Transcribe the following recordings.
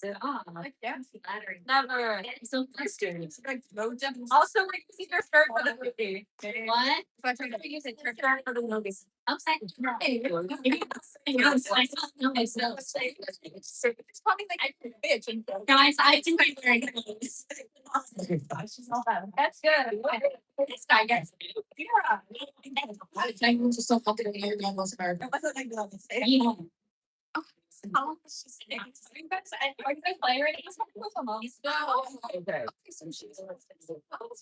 Like, yeah, never. So frustrating. Also, like, use your shirt for the movie. What? So I tried to use it for shirt for the movie. Okay. It's probably like I bitch and guys. I think I'm wearing clothes. That's good. This guy gets it. I'm just so fucking weird. I was her. Yeah. How is she saying? Are you guys playing right now? No. Okay.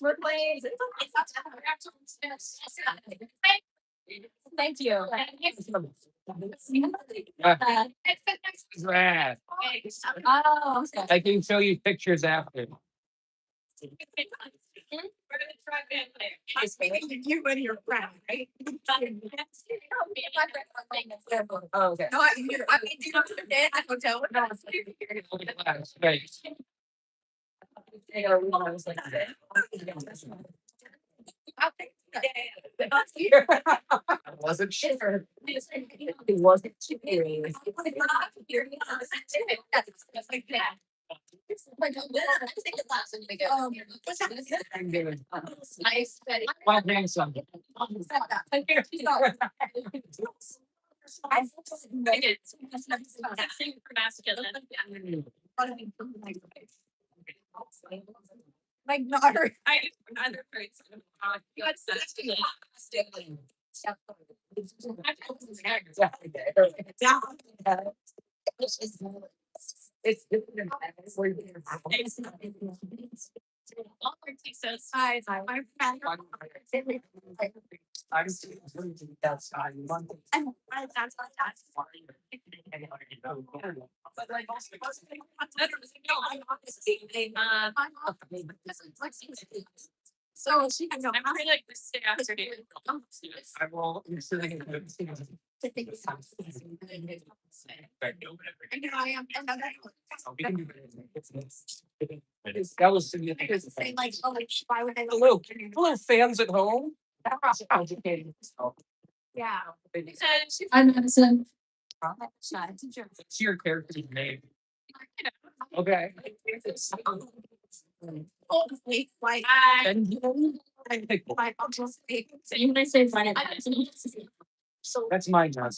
We're playing. Thank you. Oh, I can show you pictures after. we're gonna try and play. I'm speaking to you when you're proud, right? Oh, okay. No, I mean, do you understand? I don't tell what I was Right. I wasn't sure. It wasn't too my grandson. Like, no, I another person. You had such It's different. I'm still outside. But like also, so she can go. I'm really like this afternoon. I will. I am. That was significant. Like, oh, why would I? Hello, fans at home. Yeah. I'm Madison. What's your character's name? Okay. Like, my uncle's fake. So you may say fine. So That's my job.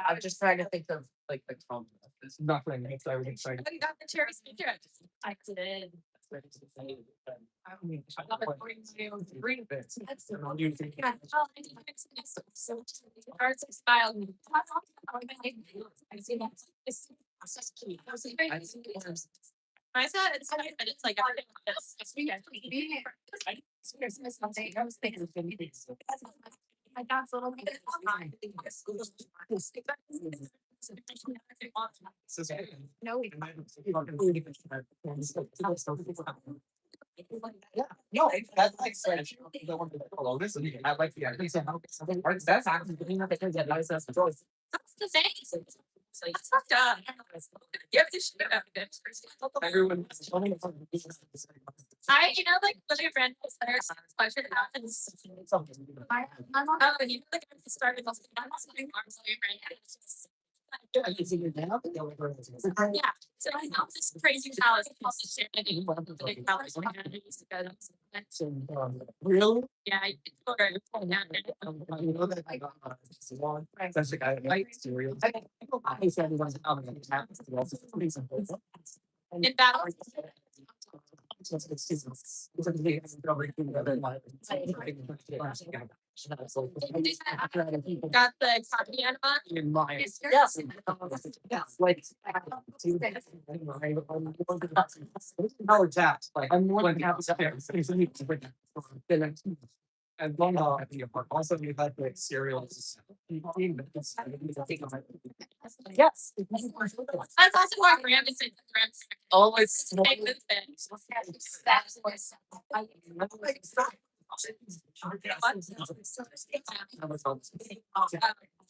I'm just trying to think of like the Trump. It's nothing. I was excited. You got the cherry speaker. I did. Ours is filed. I see that. It's just cute. I said it's funny, but it's like I was thinking my dad's little no, yeah, no, that's like French. You don't want to follow this, and you can have like the idea. That's actually that's the same. That's not done. You have to shoot up this. Everyone. You know, like when your friend was there, pleasure happens. My mom, and you like started also. Yeah, so I know this crazy palace. Really? Yeah, I You know that I got that's the guy that likes cereal. I said he wasn't coming in town. in battle. Got the copy anima. In my yes, like how it's at. Like I'm more than happy to and one at the apartment. Also, we had like cereals. Yes. That's also why Graham is in the friends. Always.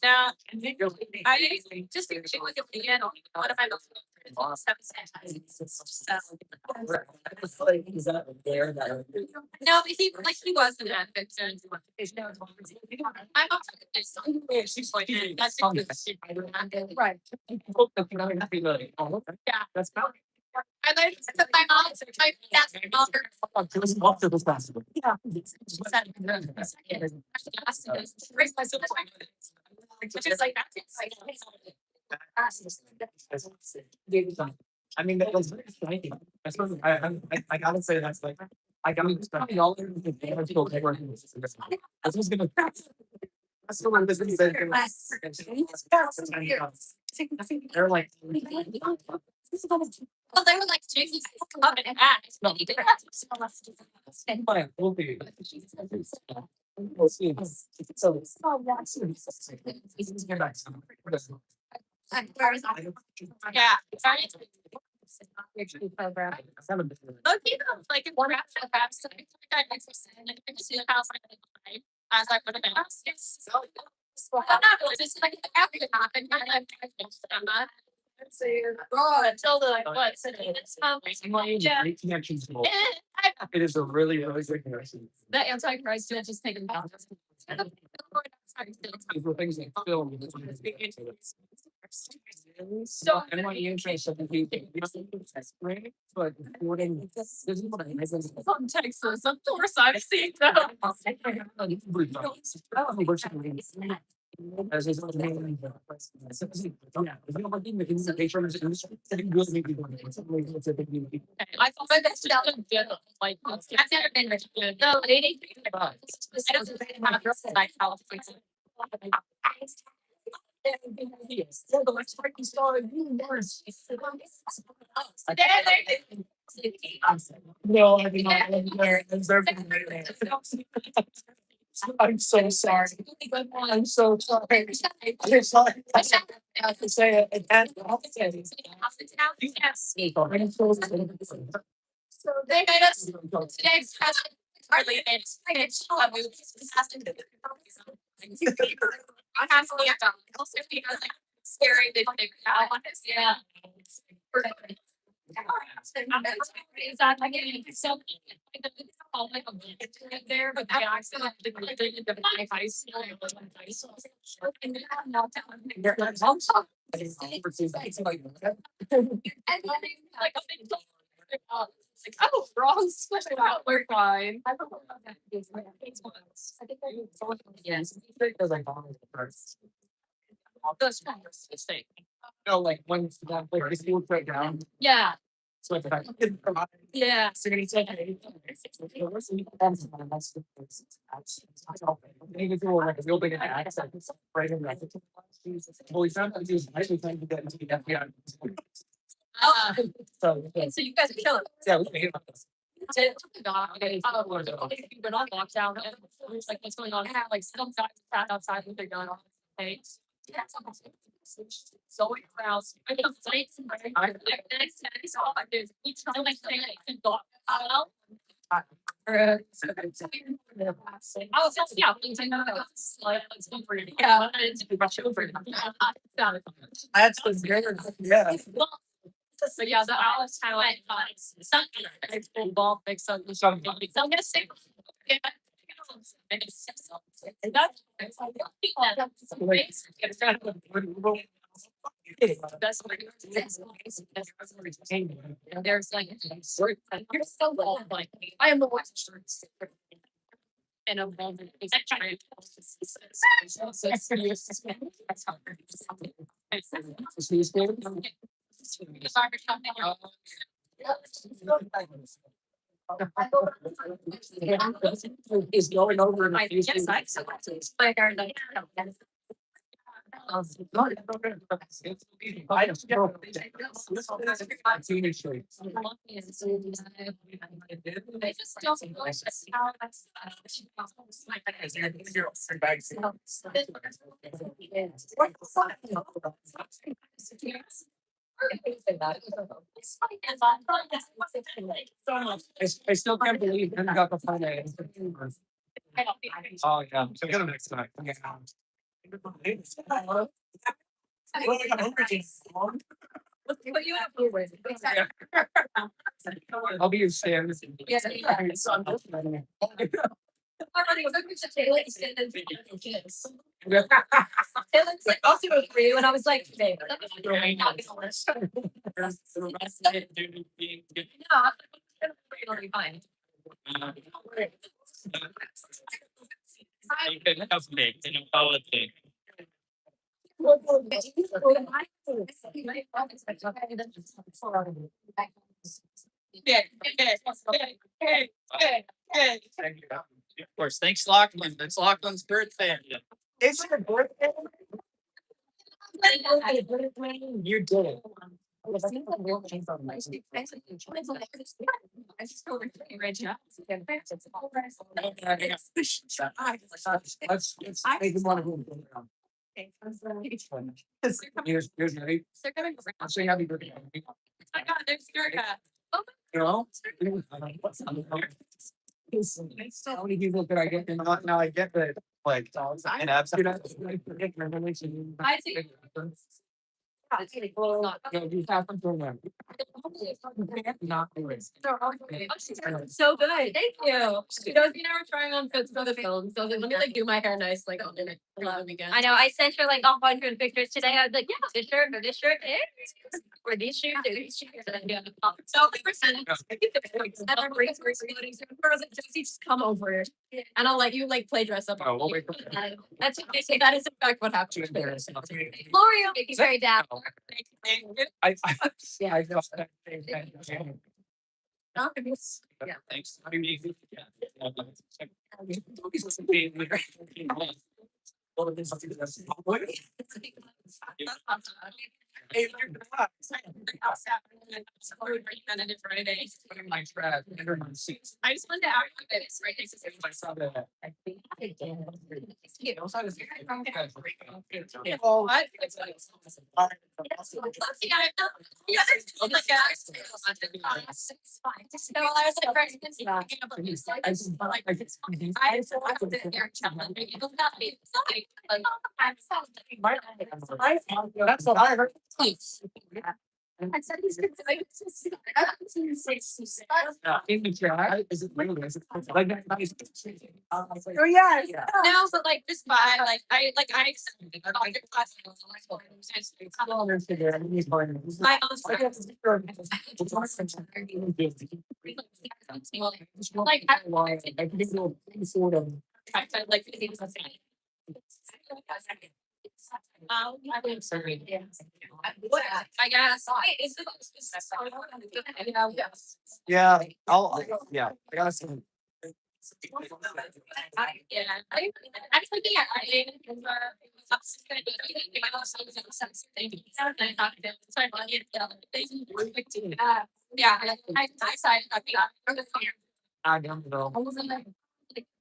Now, I just think she was again. What if I look? No, but he wasn't an advocate. I'm not. Right. Yeah. That's about. I like my mom. My dad's mother. Yeah. Which is like I mean, that was very exciting. That's what I gotta say that's like I gotta probably all the damage go over. This was gonna that's the one this is they're like well, they were like, Jesus, come up and act. No, he did. we'll be. We'll see. So Yeah. Okay, like in more after perhaps I just see the house as I put it in. I'm not really just like after it happened. I'm not. Until the like what? Yeah. It is a really good connection. The Antichrist did just take him down. For things like film. So anyone interested in people, that's great, but recording this is what I From Texas, of course I've seen them. as is the main. Yeah, if you don't think the patrons industry, it goes maybe it's a big deal. I thought that's just a good, like, I've never been rich. The lady, I don't think they have a like California. The next breaking star in universe. No, I mean, I'm so sorry. I'm so sorry. I'm sorry. I have to say it again. So they made us today's president hardly it's I have to be also because like scary they figure out what is yeah. Is that like so there, but I accidentally did the high school and then I'm not telling me and like like, oh, wrong switch out. We're fine. I don't know about that. I think yes. Because I found it first. Those first mistake. No, like when that like this will break down. Yeah. So if I Yeah. so you're gonna say maybe do like a real big accent right in that. Well, he's not he's actually trying to get into the FBI. So So you guys are killing. yeah, we can hear about this. We're not locked down. Like what's going on? Like some guys sat outside with their gun on their face. Yeah, so crowds. I think it's like next time I saw like there's each time I say and got out. I was just yeah, I know that's like it's been pretty yeah, it's been rush over. That's the great, yeah. So yeah, the Alice highlight something it's full ball big so I'm gonna say there's like you're so well like I am the one and a moment is trying Is going over and they just don't know how that's I still can't believe I got the finance. Oh, yeah. So get them next time. Okay. But you have blue ways. I'll be your stand. Yes. Taylor's like, I'll do it for you. And I was like, babe, it'll be fine. You can have me in a politics. Of course, thanks, Lachlan. That's Lachlan's birthday. It's your birthday. You did it. I just go right now. Let's make one of them. Here's Mary. I'll say happy birthday. My God, there's Erica. You know? How many people could I get? Now I get that, like, and I see. So good. Thank you. She goes, you know, we're trying on fits for the film. So let me like do my hair nice, like on the weekend. I know. I sent her like 100 pictures today. I was like, yeah, this shirt or this shirt. Or these shoes or these shoes. So just come over here. And I'll let you like play dress up. Oh, we'll wait for That's what they say. That is in fact what happened. Gloria, making very down. Yeah, I feel that. Yeah. Thanks. My trash, my seats. I just wanted to ask you this, right? I saw that. That's what I heard. I said he's good. In the trash, is it real? Is it like that? Oh yeah. No, but like just by I accepted all your classes. My like Sort of. I said like I guess. Yeah, yeah, I gotta see. Yeah, actually, yeah, yeah, I decided I don't know. I wasn't like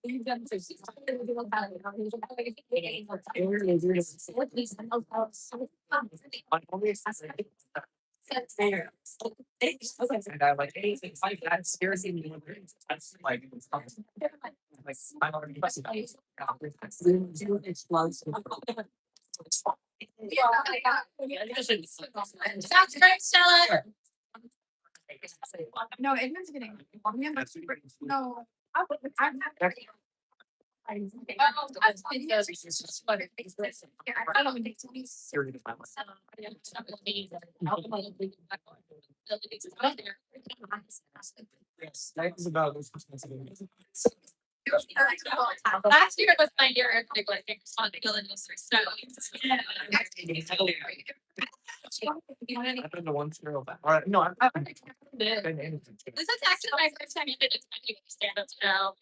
you've done so. And I like anything like that scares me. That's like I'm already busted. It's explosive. Sounds great, Stella. No, Edmund's getting. No. Yes, that is about this responsibility. Last year was my year of like on the illness or so. I've been to one serial back. All right, no, I've been This is actually my first time even attending a stand-up show.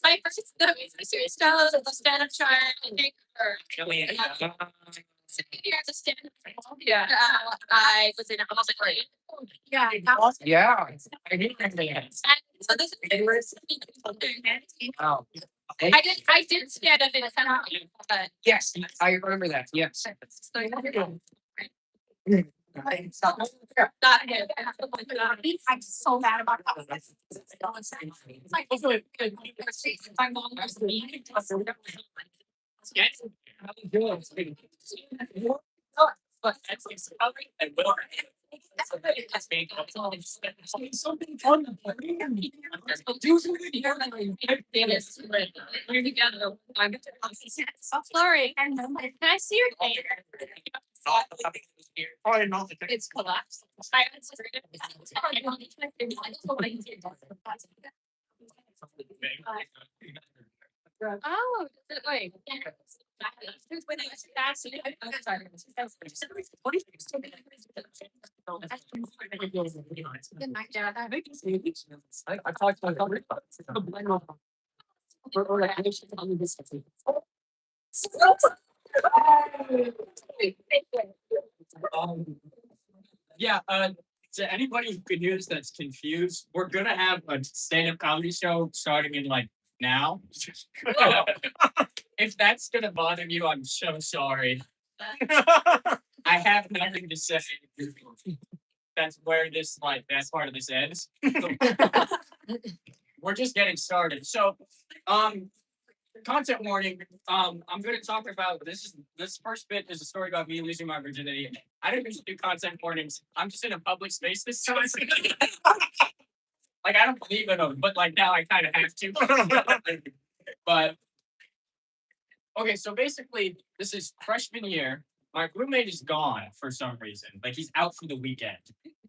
My first show the stand-up show, I think, or second year as a stand-up. Yeah. I was in a hospital. Yeah. yeah, I didn't actually. So this is. Wow. I did stand up in a but Yes, I remember that. Yes. Not him. I'm so mad about that. It's like, my mom was me. But that's like and will. Something fun. So sorry. Can I see your hair? It's collapsed. I answered it. Oh, wait. Good night, Dad. I talked to my company about yeah, to anybody who could use that's confused, we're gonna have a stand-up comedy show starting in like now. If that's gonna bother you, I'm so sorry. I have nothing to say. That's where this that part of this ends. We're just getting started. So, content warning. I'm going to talk about this first bit is a story about me losing my virginity. I didn't usually do content warnings. I'm just in a public space this time. Like I don't believe in them, but like now I kind of have to. But okay, so basically, this is freshman year. My roommate is gone for some reason. Like he's out for the weekend.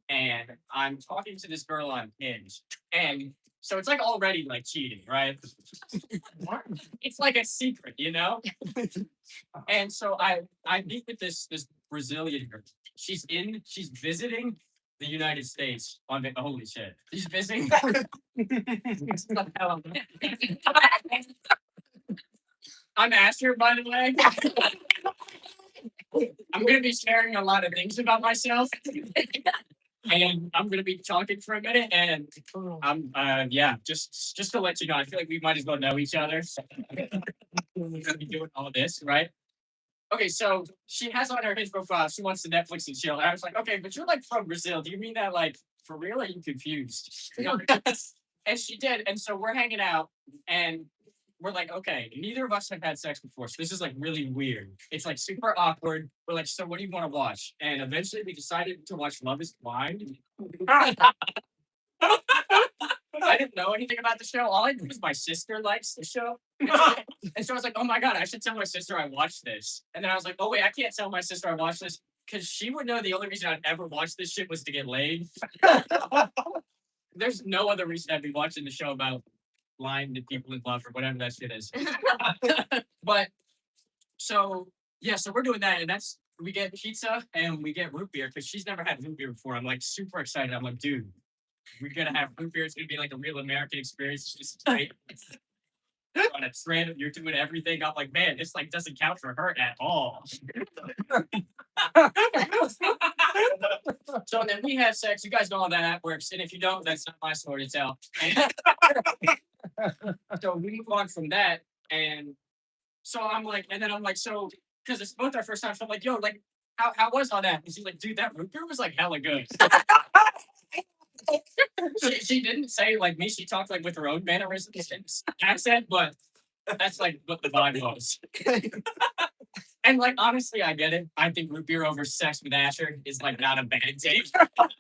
And I'm talking to this girl on Hinge. And so it's like already like cheating, right? It's like a secret, you know? And so I meet with this Brazilian girl. She's visiting the United States on the holy shit. She's visiting. I'm Asher, by the way. I'm going to be sharing a lot of things about myself. And I'm going to be talking for a minute. And yeah, just to let you know, I feel like we might as well know each other. We're going to be doing all this, right? Okay, so she has on her Hinge profile, she wants to Netflix and chill. And I was like, okay, but you're like from Brazil. Do you mean that like for real? Or are you confused? And she did. And so we're hanging out and we're like, okay, neither of us have had sex before. So this is like really weird. It's like super awkward. We're like, so what do you want to watch? And eventually we decided to watch Love is Blind. I didn't know anything about the show. All I knew was my sister likes the show. And so I was like, oh my God, I should tell my sister I watched this. And then I was like, oh wait, I can't tell my sister I watched this because she would know the only reason I'd ever watch this shit was to get laid. There's no other reason I'd be watching the show about lying to people in love or whatever that shit is. But so yeah, so we're doing that, and we get pizza and we get root beer because she's never had root beer before. I'm like super excited. I'm like, dude, we're gonna have root beer. It's gonna be like a real American experience. It's just great. On a trend, you're doing everything. I'm like, man, this like doesn't count for her at all. So then we have sex. You guys know how that works, and if you don't, that's not my story to tell. So we move on from that, and so I'm like, so because it's both our first time, so I'm like, yo, like, how was all that? And she's like, dude, that root beer was like hella good. She didn't say like me. She talked like with her own mannerisms and accent, but that's like what the vibe was. And like honestly, I get it. I think root beer over sex with Asher is like not a bad take. But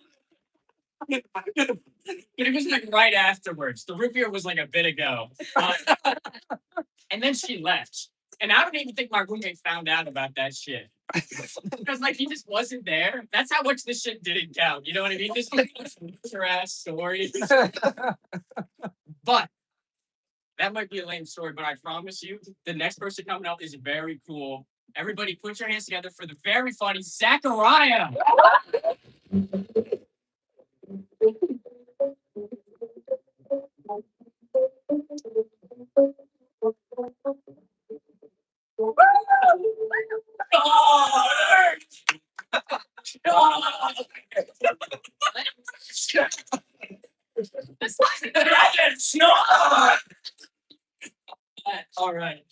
it was like right afterwards. The root beer was like a bit ago. And then she left. And I don't even think my roommate found out about that shit. Because like he just wasn't there. That's how much this shit didn't count. You know what I mean? This is her ass story. But that might be a lame story, but I promise you, the next person coming up is very cool. Everybody put your hands together for the very funny Zachariah. All right.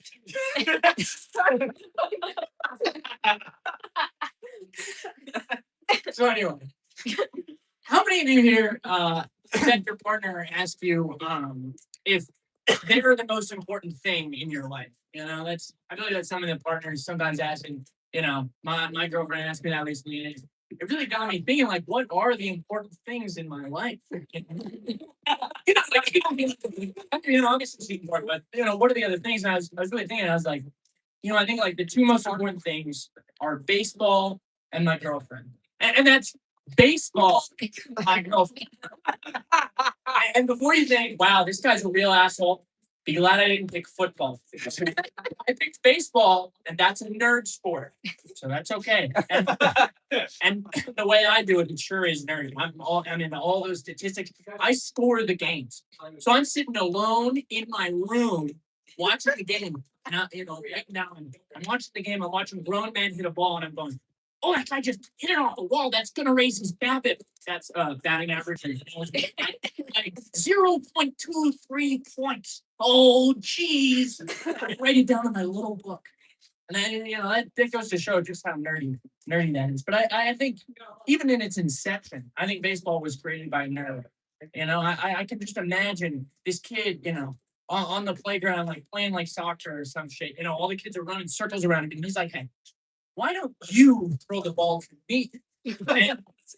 So anyway, how many of you here had your partner ask you if they're the most important thing in your life? You know, I feel like that's something that partners sometimes ask. And you know, my girlfriend asked me that recently, and it really got me thinking, like, what are the important things in my life? You know, like, obviously it's important, but you know, what are the other things? And I was really thinking, I was like, you know, I think like the two most important things are baseball and my girlfriend. And that's baseball, my girlfriend. And before you think, wow, this guy's a real asshole, be glad I didn't pick football. I picked baseball, and that's a nerd sport. So that's okay. And the way I do it sure is nerdy. I'm in all those statistics. I score the games. So I'm sitting alone in my room watching the game. And right now I'm watching the game. I'm watching grown men hit a ball, and I'm going, oh, that guy just hit it off the wall. That's gonna raise his BABIP. That's batting average. Like 0.23 points. Oh, geez. I write it down in my little book. And then, you know, that goes to show just how nerdy that is. But I think even in its inception, I think baseball was created by a nerd. You know, I can just imagine this kid, you know, on the playground, like playing like soccer or some shit. You know, all the kids are running circles around him, and he's like, hey, why don't you throw the ball to me?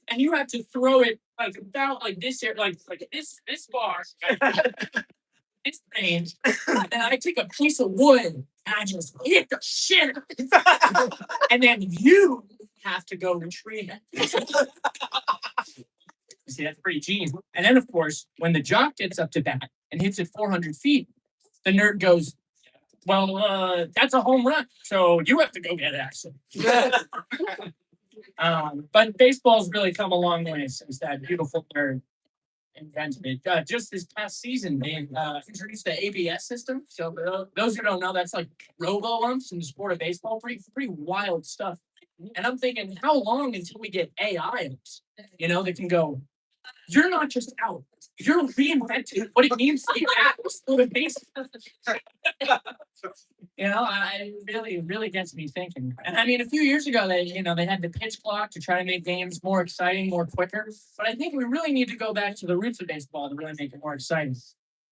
And you have to throw it like about like this here, like this far, this range. And I take a piece of wood and I just hit the shit. And then you have to go retrieve it. See, that's pretty genius. And then, of course, when the jock gets up to bat and hits it 400 feet, the nerd goes, well, that's a home run. So you have to go get it, actually. But baseball's really come a long way since that beautiful nerd invented it. Just this past season, they introduced the ABS system. So those who don't know, that's like robo umps in the sport of baseball. Pretty wild stuff. And I'm thinking, how long until we get AI umps? You know, that can go, you're not just out. You're reinventing what it means to be out for the baseball. You know, I really gets me thinking. And I mean, a few years ago, they had the pitch clock to try to make games more exciting, more quicker. But I think we really need to go back to the roots of baseball to really make it more exciting.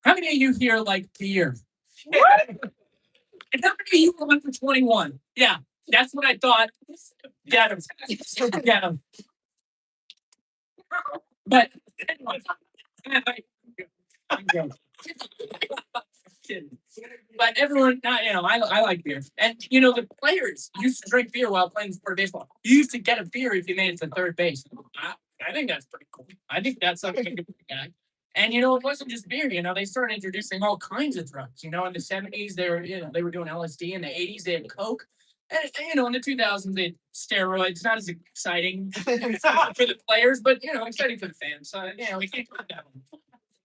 How many of you here like beer? What? And how many of you are 1 for 21? Yeah, that's what I thought. Get him. Get him. But I'm joking. But everyone, I like beer. And, you know, the players used to drink beer while playing the sport of baseball. You used to get a beer if you made it to third base. I think that's pretty cool. I think that's something to be guy. And, you know, it wasn't just beer. You know, they started introducing all kinds of drugs. You know, in the 70s, they were doing LSD. In the 80s, they had Coke. And, you know, in the 2000s, they had steroids. Not as exciting for the players, but, you know, exciting for the fans. So, you know, we can't put that one.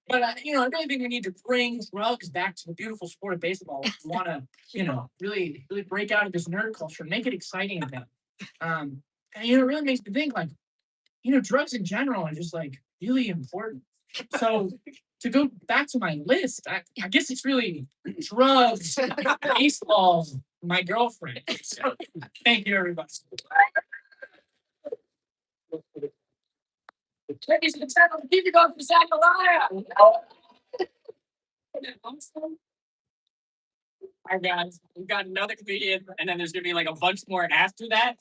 But, you know, I really think we need to bring drugs back to the beautiful sport of baseball. We want to, you know, really break out of this nerd culture, make it exciting again. And, you know, it really makes me think, like, you know, drugs in general are just, like, really important. So to go back to my list, I guess it's really drugs, baseball, my girlfriend. So, thank you, everybody. Ladies and gentlemen, keep it going for Zachariah. All right, guys, we've got another comedian, and then there's gonna be like a bunch more after that.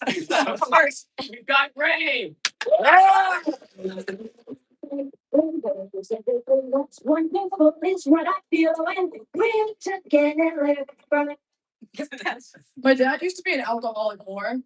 Of course, we've got Graye. What's wonderful is what I feel when we're together. My dad used to be an alcoholic whore.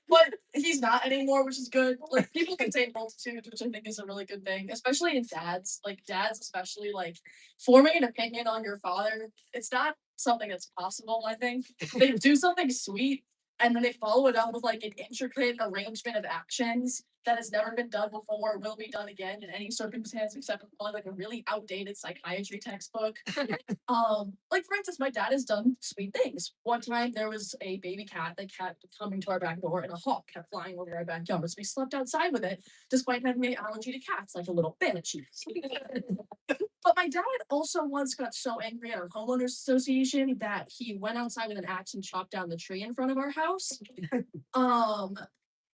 But he's not anymore, which is good. Like, people contain multitudes, which I think is a really good thing, especially in dads. Like, dads, especially, like, forming an opinion on your father, it's not something that's possible, I think. They do something sweet, and then they follow it up with, like, an intricate arrangement of actions that has never been done before, will be done again in any circumstance, except probably, like, a really outdated psychiatry textbook. Like, for instance, my dad has done sweet things. One time there was a baby cat that kept coming to our back door, and a hawk kept flying over our backyard. So we slept outside with it, despite having an allergy to cats, like a little bitch. But my dad also once got so angry at our homeowners association that he went outside with an axe and chopped down the tree in front of our house.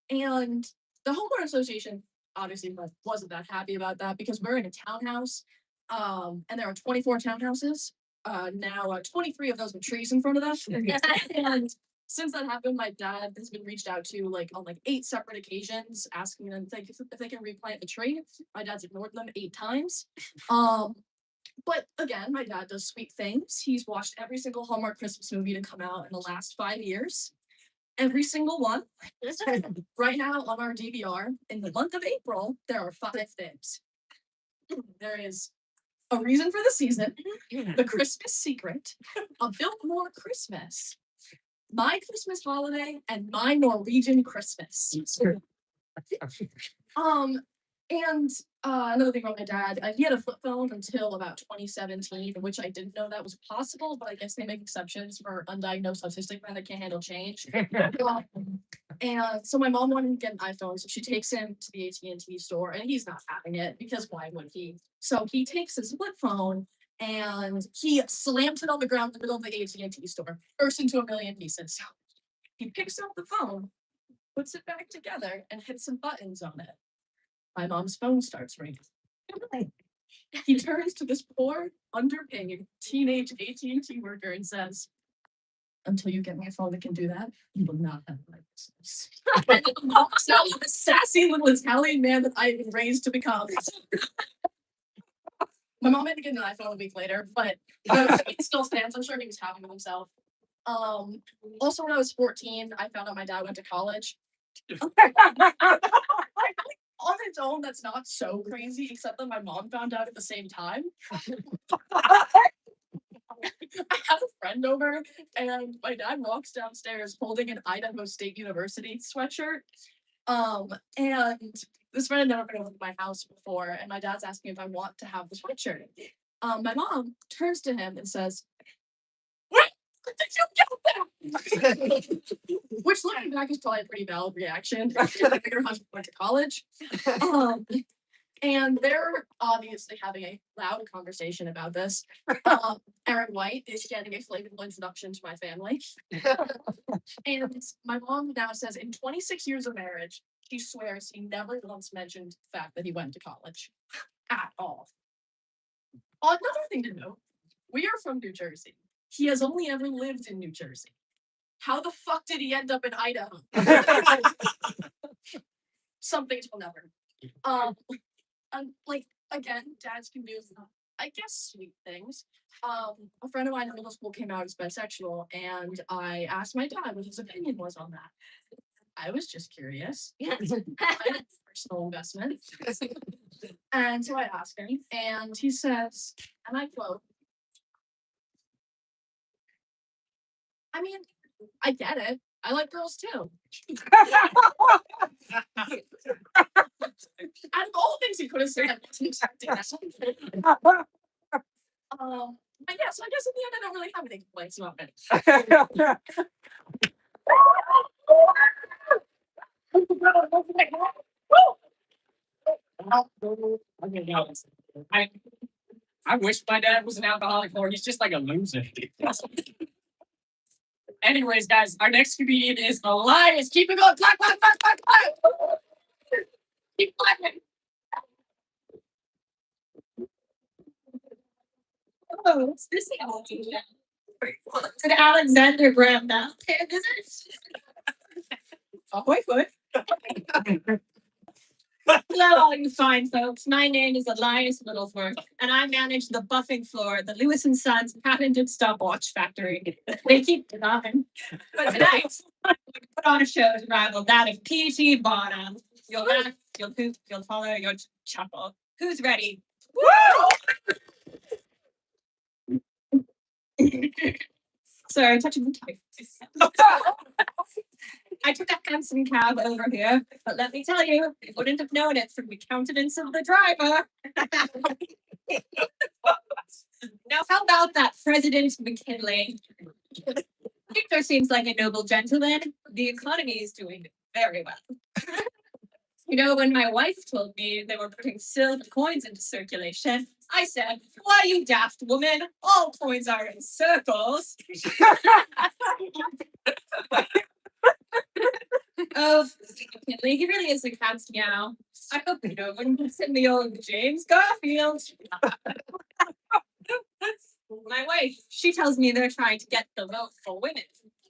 And the homeowner association obviously wasn't that happy about that because we're in a townhouse. And there are 24 townhouses. Now 23 of those with trees in front of them. And since that happened, my dad has been reached out to on 8 separate occasions, asking them if they can replant the tree. My dad's ignored them 8 times. But again, my dad does sweet things. He's watched every single Hallmark Christmas movie to come out in the last 5 years. Every single one. Right now on our DVR, in the month of April, there are 5 things. There is A Reason for the Season, The Christmas Secret, A Biltmore Christmas, My Christmas Holiday, and My Norwegian Christmas. And another thing about my dad, he had a flip phone until about 2017, which I didn't know that was possible, but I guess they make exceptions for undiagnosed autistic men that can't handle change. And so my mom wanted to get an iPhone, so she takes him to the AT&T store, and he's not having it because why would he? So he takes his flip phone and he slams it on the ground in the middle of the AT&T store, bursts into a million pieces. He picks up the phone, puts it back together, and hits some buttons on it. My mom's phone starts ringing. He turns to this poor, underpaid teenage AT&T worker and says, "Until you get me a phone that can do that, you will not have my business." And mom was now the sassy little Italian man that I had been raised to become. My mom had to get an iPhone a week later, but it still stands. I'm sure he was happy with himself. Also, when I was 14, I found out my dad went to college. On its own, that's not so crazy, except that my mom found out at the same time. I have a friend over, and my dad walks downstairs holding an Idaho State University sweatshirt. And this friend had never been over to my house before, and my dad's asking if I want to have the sweatshirt. My mom turns to him and says, "Where did you get that?" Which, looking back, is probably a pretty valid reaction. Your husband went to college. And they're obviously having a loud conversation about this. Erin White is getting a flavorful introduction to my family. And my mom now says in 26 years of marriage, she swears he never once mentioned the fact that he went to college. At all. Another thing to note, we are from New Jersey. He has only ever lived in New Jersey. How the fuck did he end up in Idaho? Some things will never. Again, dads can do, I guess, sweet things. A friend of mine in middle school came out as bisexual, and I asked my dad what his opinion was on that. I was just curious. Personal investment. And so I asked him, and he says, and I quote, "I mean, I get it. I like girls too." Out of all the things he could have said, I wasn't expecting that. But yeah, so I guess in the end, I don't really have any complaints about it. I wish my dad was an alcoholic, or he's just like a loser. Anyways, guys, our next comedian is Elias. Keep it going. Clap, clap, clap, clap, clap. Keep clapping. Oh, what's this? An Alexander Graham now. Oh, wait. Hello, you fine folks. My name is Elias Whittleworth, and I manage the buffing floor at the Lewis & Sons patented stopwatch factory. They keep denying. But tonight, we put on a show to rival that of P.T. Barnum. You'll laugh, you'll poop, you'll follow, you'll chuckle. Who's ready? Woo! Sorry, touching the type. I took a hansom cab over here, but let me tell you, you wouldn't have known it from the countenance of the driver. Now, how about that President McKinley? Victor seems like a noble gentleman. The economy is doing very well. You know, when my wife told me they were putting silver coins into circulation, I said, why, you daft woman, all coins are in circles. Oh, Kinley, he really is a cat's meow. I hope you know when you send the old James Garfield. My wife, she tells me they're trying to get the vote for women.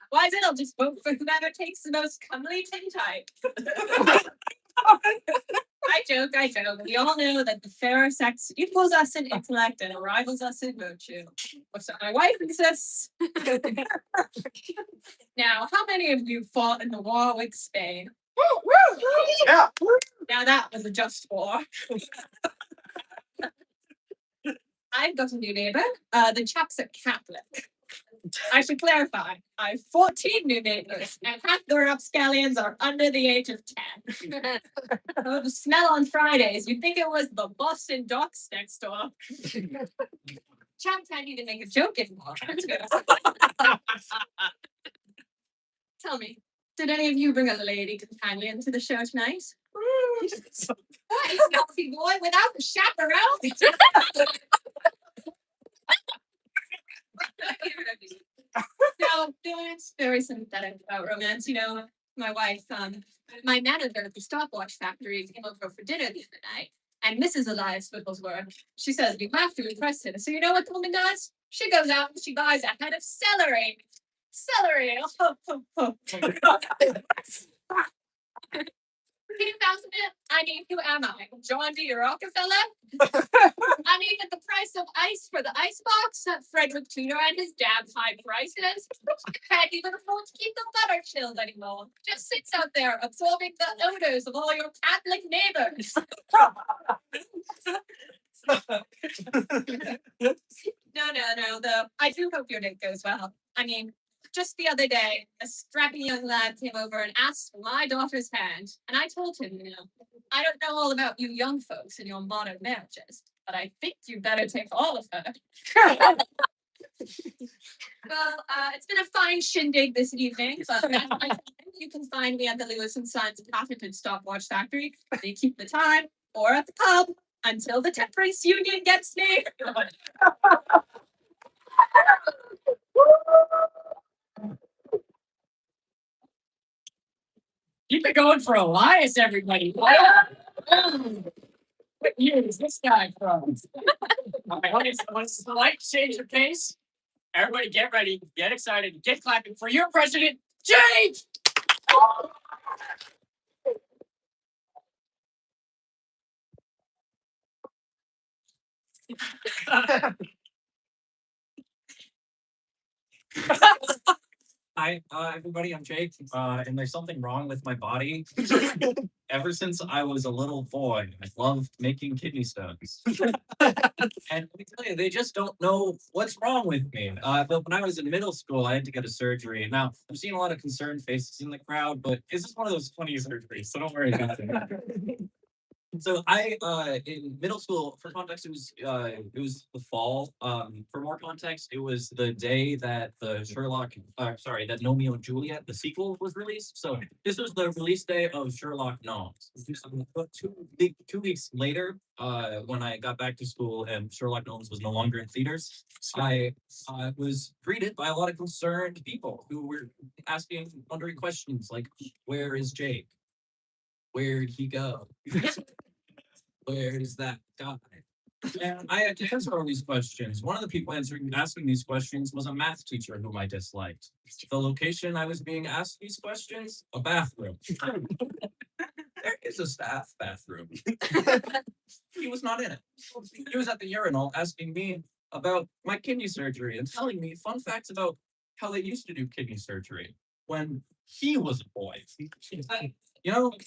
Why, then I'll just vote for whoever takes the most comely tintype. I joke. We all know that the fairer sex equals us in intellect and rivals us in virtue. What's that my wife insists? Now, how many of you fought in the war with Spain? Yeah. Now that was a just war. I've got a new neighbor. The chap's a Catholic. I should clarify, I have 14 new neighbors, and half the rapscallions are under the age of 10. Oh, the smell on Fridays, you'd think it was the Boston Docks next door. Chap can't even make a joke anymore. Tell me, did any of you bring a lady companion to the show tonight? Why, Scotty boy, without the chaperone? No, it's very sympathetic about romance. You know, my wife, my manager at the stopwatch factory came over for dinner the other night, and Mrs. Elias Whittleworth, she says we have to impress her. So you know what the woman does? She goes out and she buys a head of celery. Celery. I mean, who am I? John D. Rockefeller? I mean, at the price of ice for the icebox, Frederick Tudor and his damn high prices can't even afford to keep the butter chilled anymore. Just sits out there absorbing the odors of all your Catholic neighbors. No, though. I do hope your date goes well. I mean, just the other day, a strappy young lad came over and asked for my daughter's hand. And I told him, I don't know all about you young folks and your modern marriages, but I think you better take all of her. Well, it's been a fine shindig this evening, but that's my time. You can find me at the Lewis and Sons patented stopwatch factory. They keep the time, or at the pub, until the temperance union gets me. Keep it going for Elias, everybody. What year is this guy from? What's the light change of pace? Everybody get ready, get excited, get clapping for your president, James! Hi, everybody. I'm Jake, and there's something wrong with my body. Ever since I was a little boy, I loved making kidney stones. And let me tell you, they just don't know what's wrong with me. But when I was in middle school, I had to get a surgery. Now, I'm seeing a lot of concerned faces in the crowd, but this is one of those funny surgeries, so don't worry about it. So in middle school, for context, it was the fall. For more context, it was the day that the that Romeo and Juliet, the sequel, was released. So this was the release day of Sherlock Gnomes. But 2 weeks later, when I got back to school and Sherlock Gnomes was no longer in theaters, I was greeted by a lot of concerned people who were wondering questions like, "Where is Jake? Where'd he go? Where is that guy?" And I had to answer all these questions. One of the people asking these questions was a math teacher whom I disliked. The location I was being asked these questions, a bathroom. There is a staff bathroom. He was not in it. He was at the urinal asking me about my kidney surgery and telling me fun facts about how they used to do kidney surgery when he was a boy.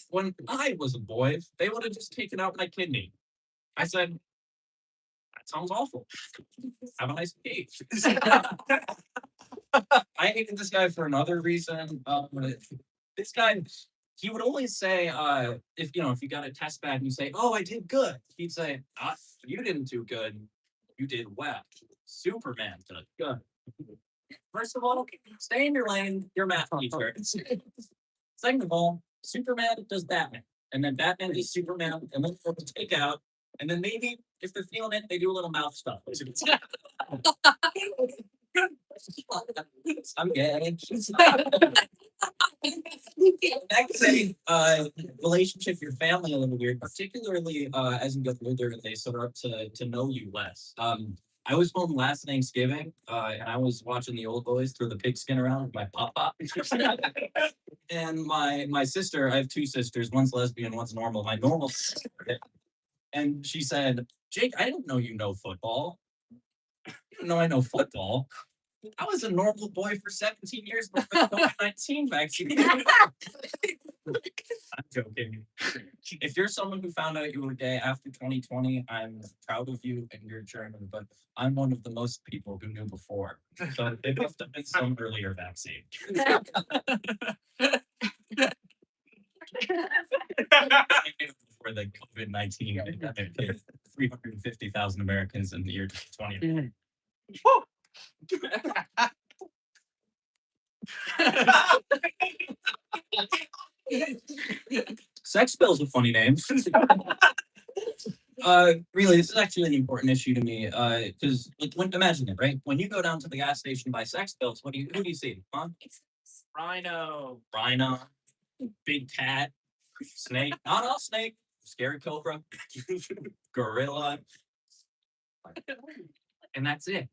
When I was a boy, they would have just taken out my kidney. I said, "That sounds awful. Have a nice day." I hated this guy for another reason. This guy, he would always say, if you got a test back and you say, "Oh, I did good," he'd say, "You didn't do good. You did well. Superman did good." First of all, stay in your lane. You're a math teacher. Second of all, Superman does Batman, and then Batman does Superman, and then we'll take out And then maybe if they're feeling it, they do a little mouth stuff. I'm gay. Next thing, relationship, your family a little weird, particularly as you get older and they start to know you less. I was home last Thanksgiving, and I was watching the old boys throw the pigskin around with my pop. And my sister, I have two sisters, one's lesbian, one's normal. My normal sister, and she said, "Jake, I didn't know you know football. I didn't know I know football. I was a normal boy for 17 years before the COVID-19 vaccine." I'm joking. If you're someone who found out you were gay after 2020, I'm proud of you and you're German, but I'm one of the most people who knew before. So it must have been some earlier vaccine. Before the COVID-19 pandemic hit 350,000 Americans in the year 2020. Sex spells with funny names. Really, this is actually an important issue to me. Because imagine it, right? When you go down to the gas station to buy sex pills, who do you see? Huh? Rhino. Rhino, big cat, snake, not all snake, scary cobra, gorilla, and that's it.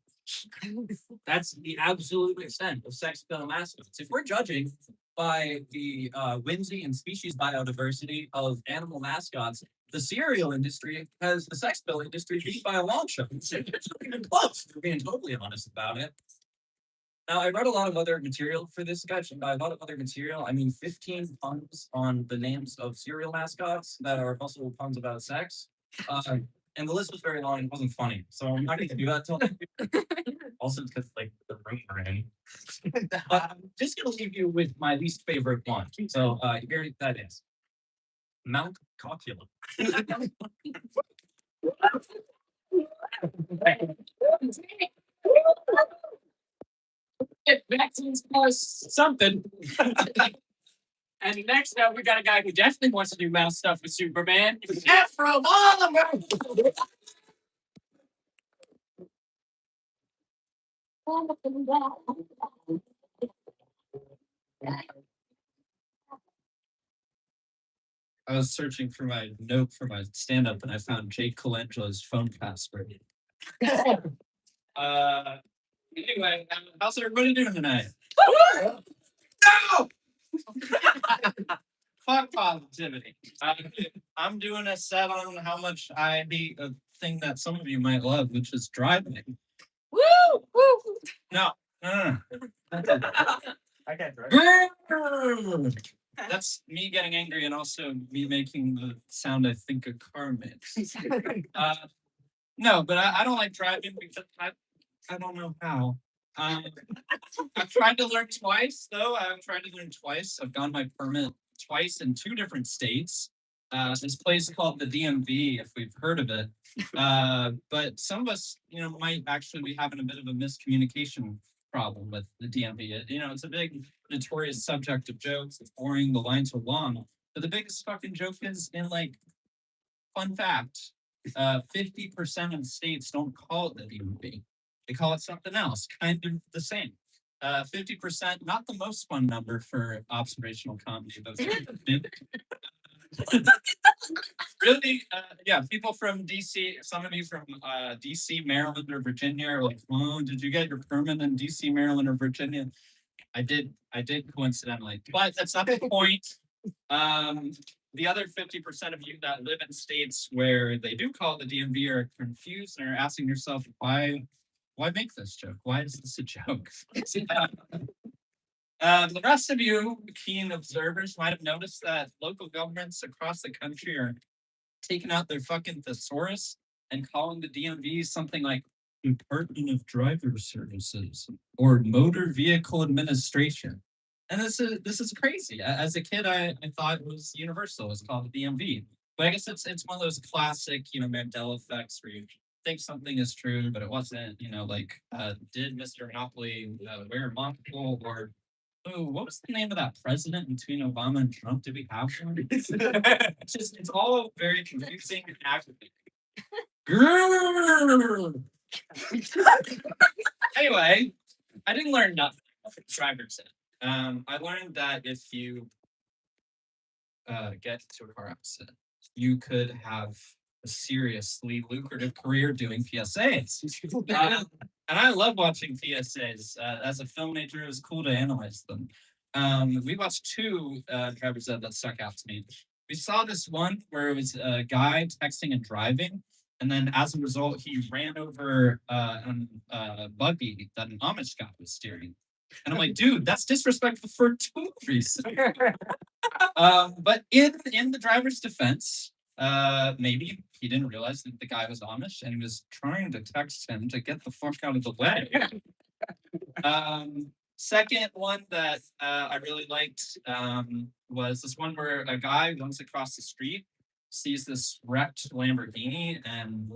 That's the absolute extent of sex pill mascots. If we're judging by the whimsy and species biodiversity of animal mascots, the cereal industry has the sex pill industry beat by a long shot. It's not even close. We're being totally honest about it. Now, I read a lot of other material for this sketch, and by a lot of other material, I mean 15 puns on the names of cereal mascots that are also puns about sex. And the list was very long and it wasn't funny. So I'm not going to do that till also because like the room we're in. But I'm just going to leave you with my least favorite one. So here that is. Mount Cocula. Vaccines plus something. And next up, we got a guy who definitely wants to do mouse stuff with Superman. Ephram Stand-Up. I was searching for my note for my stand-up and I found Jake Colangela's phone password. Anyway, how's everybody doing tonight? No! Fuck positivity. I'm doing a set on how much I hate a thing that some of you might love, which is driving. Woo! Woo! No. I can't drive. That's me getting angry and also me making the sound I think a car makes. No, but I don't like driving because I don't know how. I've tried to learn twice, though. I've tried to learn twice. I've gotten my permit twice in 2 different states. This place called the DMV, if we've heard of it. But some of us, might actually be having a bit of a miscommunication problem with the DMV. It's a big notorious subject of jokes. It's boring. The lines are long. But the biggest fucking joke is fun fact, 50% of states don't call it the DMV. They call it something else, kind of the same. 50%, not the most fun number for observational comedy, but really, people from DC, some of you from DC, Maryland, or Virginia are like, oh, did you get your permit in DC, Maryland, or Virginia? I did coincidentally, but that's not the point. The other 50% of you that live in states where they do call the DMV are confused and are asking yourself, why make this joke? Why is this a joke? The rest of you keen observers might have noticed that local governments across the country are taking out their fucking thesaurus and calling the DMV something like Department of Driver Services or Motor Vehicle Administration. And this is crazy. As a kid, I thought it was universal. It's called the DMV. But I guess it's one of those classic, Mandela effects where you think something is true, but it wasn't. Did Mr. Monopoly wear a monocle? Or what was the name of that president between Obama and Trump? Did we have one? It's all very confusing and aggravating. Grrr. Anyway, I didn't learn nothing from driver's ed. I learned that if you get to a car accident, you could have a seriously lucrative career doing PSAs. And I love watching PSAs. As a film major, it was cool to analyze them. We watched two driver's ed that stuck out to me. We saw this one where it was a guy texting and driving, and then as a result, he ran over a buggy that an Amish guy was steering. And I'm like, dude, that's disrespectful for two reasons. But in the driver's defense, maybe he didn't realize that the guy was Amish and he was trying to text him to get the fuck out of the way. Second one that I really liked was this one where a guy runs across the street, sees this wrecked Lamborghini, and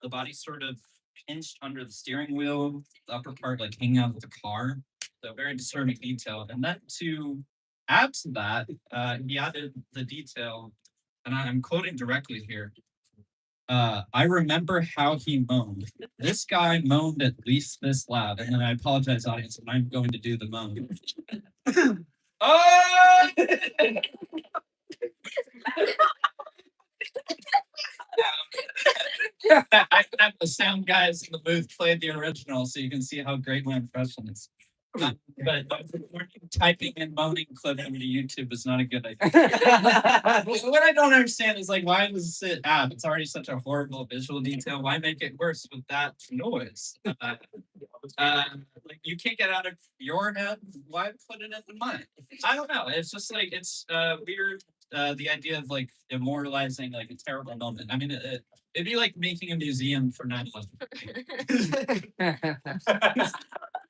the body sort of pinched under the steering wheel, the upper part like hanging out of the car. So very disturbing detail. And then to add to that, he added the detail, and I'm quoting directly here. I remember how he moaned. This guy moaned at least this loud. And then I apologize, audience, but I'm going to do the moan. Oh! I have the sound guys in the booth play the original so you can see how great my impression is. But typing and moaning clip into YouTube is not a good idea. What I don't understand is like, why does it add? It's already such a horrible visual detail. Why make it worse with that noise? Like you can't get out of your head. Why put it in mine? I don't know. It's just like it's weird. The idea of like immortalizing like a terrible moment. I mean, it'd be like making a museum for 9/11.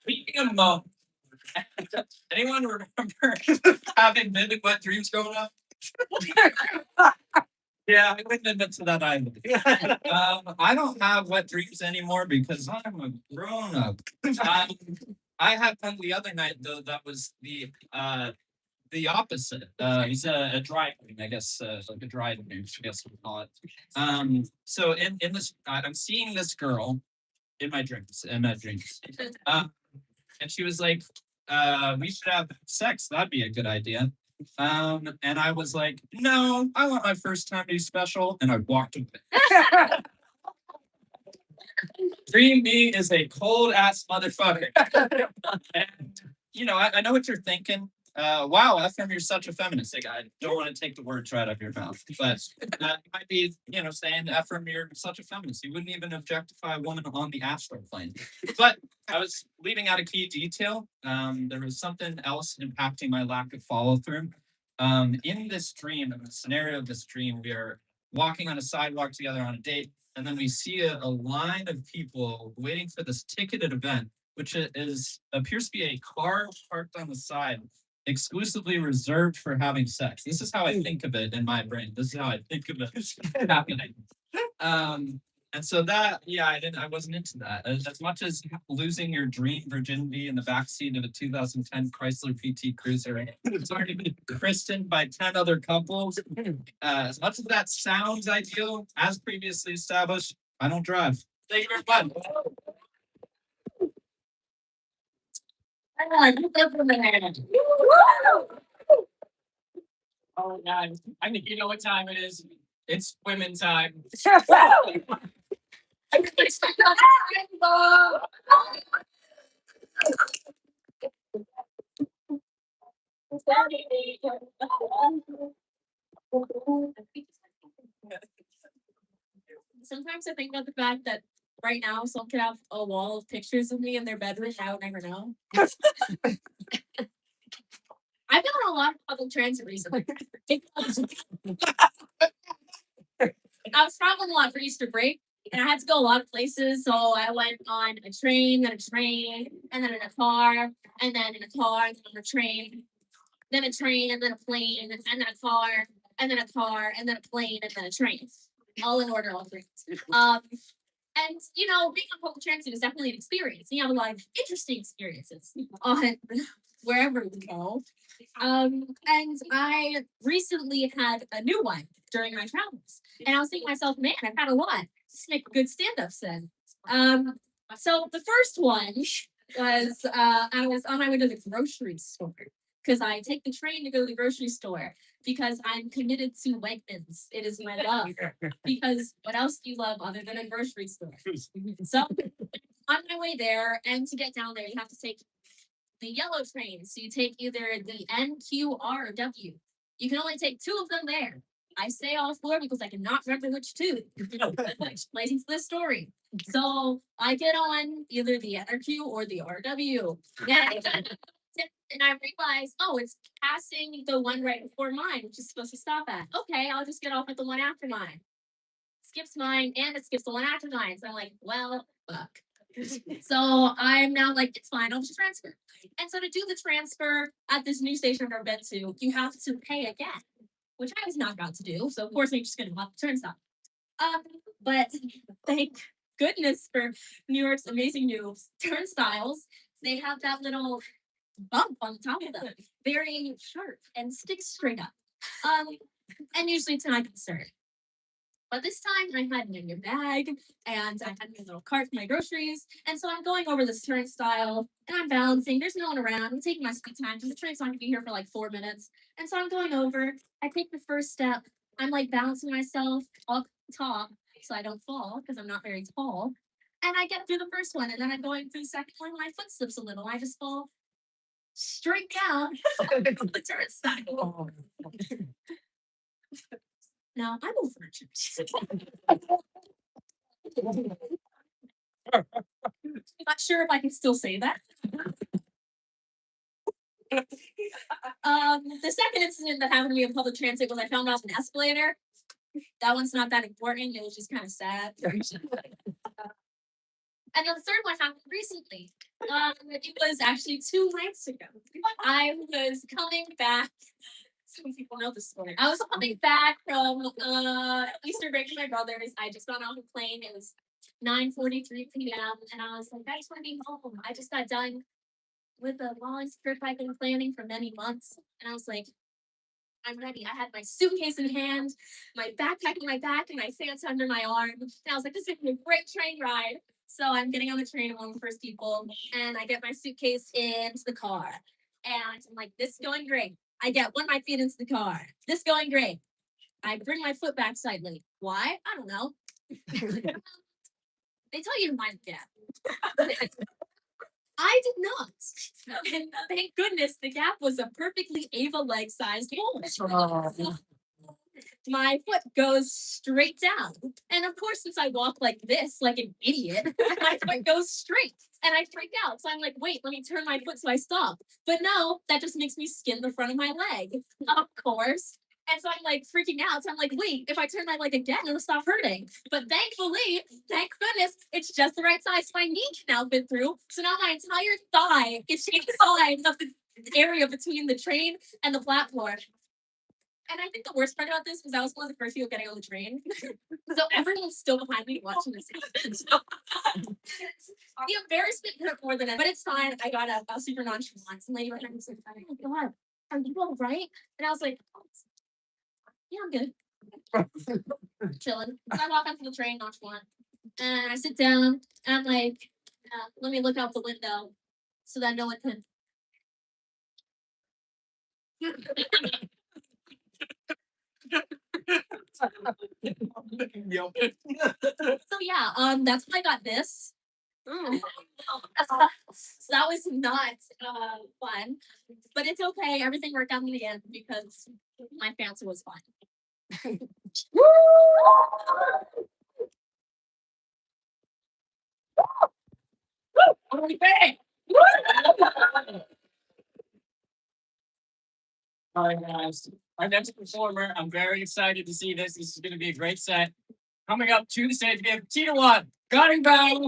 Speaking of moments, anyone remember having vivid wet dreams growing up? Yeah, I wouldn't admit to that either. I don't have wet dreams anymore because I'm a grown up. I had one the other night though that was the opposite. He's a dry dream, I guess, like a dry dream, I guess we call it. So in this, I'm seeing this girl in my dreams, and she was like, we should have sex. That'd be a good idea. And I was like, no, I want my first time to be special. And I walked away. Dream me is a cold ass motherfucker. And, you know, I know what you're thinking. Wow, Ephram, you're such a feminist. Like, I don't want to take the words right out of your mouth, but you might be, you know, saying, Ephram, you're such a feminist. You wouldn't even objectify a woman on the astral plane. But I was leaving out a key detail. There was something else impacting my lack of follow through. In this dream, in the scenario of this dream, we are walking on a sidewalk together on a date, and then we see a line of people waiting for this ticketed event, which appears to be a car parked on the side, exclusively reserved for having sex. This is how I think of it in my brain. This is how I think of it happening. And so that, yeah, I wasn't into that. As much as losing your dream virginity in the backseat of a 2010 Chrysler PT Cruiser, it's already been christened by 10 other couples. As much as that sounds ideal, as previously established, I don't drive. Thank you very much. Oh God, I think you know what time it is. It's women time. Sometimes I think about the fact that right now someone could have a wall of pictures of me in their bedroom. I would never know. I've been on a lot of public transit recently. I was traveling a lot for Easter break, and I had to go a lot of places. So I went on a train, then a train, and then in a car, and then in a car, and then on a train, then a train, and then a plane, and then a car, and then a car, and then a plane, and then a train. All in order, all three. And you know, being on public transit is definitely an experience. You have a lot of interesting experiences on wherever we go. And I recently had a new one during my travels. And I was thinking to myself, man, I've had a lot. just make a good stand-up set. So the first one was I was on my way to the grocery store because I take the train to go to the grocery store because I'm committed to Wegmans. It is my love. Because what else do you love other than a grocery store? So on my way there, and to get down there, you have to take the yellow train. So you take either the N, Q, R, or W. You can only take two of them there. I say all four because I cannot remember which two. Explaining to this story. So I get on either the NRQ or the RW. And I realize, oh, it's passing the one right before mine, which is supposed to stop at. Okay, I'll just get off at the one after mine. Skips mine and it skips the one after mine. So I'm like, well, fuck. So I'm now like, it's fine, I'll just transfer. And so to do the transfer at this new station I've never been to, you have to pay again, which I was not about to do. So of course I'm just gonna walk the turnstile. But thank goodness for New York's amazing new turnstiles. They have that little bump on the top of them, very sharp and sticks straight up. And usually it's not concerned. But this time I had my bag and I had my little cart for my groceries. And so I'm going over this turnstile and I'm balancing. There's no one around. I'm taking my sweet time because the train's not going to be here for like 4 minutes. And so I'm going over. I take the first step. I'm like balancing myself up top so I don't fall because I'm not very tall. And I get through the first one and then I'm going through the second one. My foot slips a little. I just fall straight down the turnstile. Now I'm over. Not sure if I can still say that. The second incident that happened to me in public transit was I found off an escalator. That one's not that important. It was just kind of sad. And then the third one happened recently. It was actually 2 nights ago. I was coming back. Some people know this story. I was coming back from Easter break with my brothers. I just got off a plane. It was 9:43 p.m. and I was like, I just want to be home. I just got done with a long trip I've been planning for many months. And I was like, I'm ready. I had my suitcase in hand, my backpack in my back, and my Santa under my arm. And I was like, this is gonna be a great train ride. So I'm getting on the train, I'm one of the first people, and I get my suitcase into the car. And I'm like, this is going great. I get one of my feet into the car. This is going great. I bring my foot back slightly. Why? I don't know. They tell you to mind the gap. I did not. And thank goodness the gap was a perfectly Ava leg sized hole. So my foot goes straight down. And of course, since I walk like this, like an idiot, my foot goes straight. And I freak out. So I'm like, wait, let me turn my foot so I stop. But no, that just makes me skin the front of my leg. Of course. And so I'm like freaking out. So I'm like, wait, if I turn my leg again, it'll stop hurting. But thankfully, thank goodness, it's just the right size. My knee can now fit through. So now my entire thigh is inside of the area between the train and the platform. And I think the worst part about this was I was one of the first people getting on the train. So everyone was still behind me watching this happen. So the embarrassment hurt more than it, but it's fine. I got up. I was super nonchalant. Some lady behind me said, oh my God, are you all right? And I was like, oh, yeah, I'm good. Chilling. So I walk onto the train, nonchalant. And I sit down and I'm like, let me look out the window so that no one can. So yeah, that's when I got this. So that was not fun, but it's okay. Everything worked out in the end because my fancy was fun. All right, guys. Our next performer, I'm very excited to see this. This is going to be a great set. Coming up to the stage, we have Theethawat Stand-Up.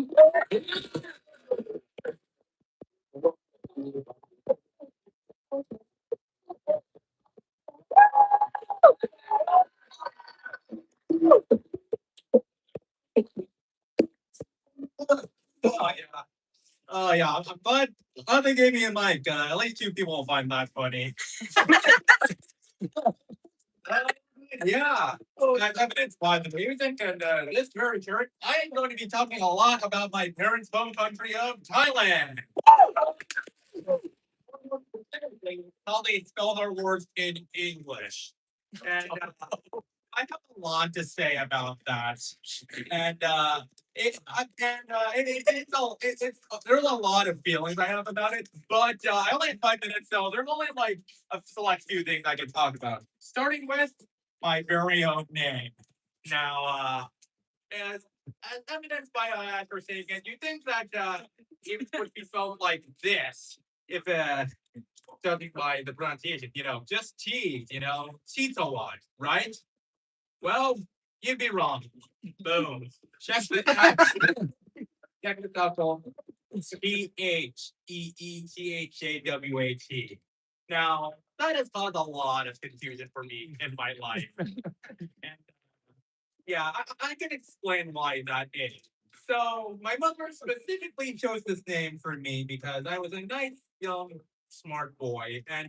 Oh yeah. Oh yeah. But they gave me a mic. At least 2 people will find that funny. Yeah, as evidenced by the music and this very shirt, I am going to be talking a lot about my parents' home country of Thailand. How they spell their words in English. And I have a lot to say about that. And there's a lot of feelings I have about it, but I only have 5 minutes, so there's only like a select few things I can talk about. Starting with my very own name. Now, as evidenced by after saying it, you think that it would be spelled like this if judging by the pronunciation, just T, Theethawat, right? Well, you'd be wrong. Boom. Check this out. Check this out, Paul. Theethawat. Now, that has caused a lot of confusion for me in my life. And yeah, I can explain why that is. So, my mother specifically chose this name for me because I was a nice, young, smart boy. And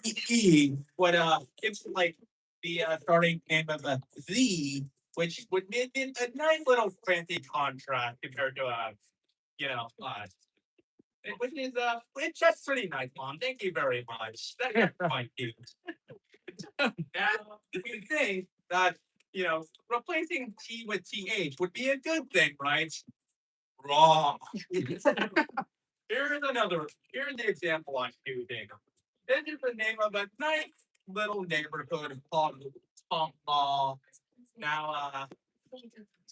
THE, what it's like the starting name of a Z, which would be a nice little fancy contrast compared to which is it's just pretty nice, Mom. Thank you very much. That's quite cute. Now you think that replacing T with TH would be a good thing, right? Wrong. Here's the example I'm using. This is the name of a nice little neighborhood called Tonglaw. Now,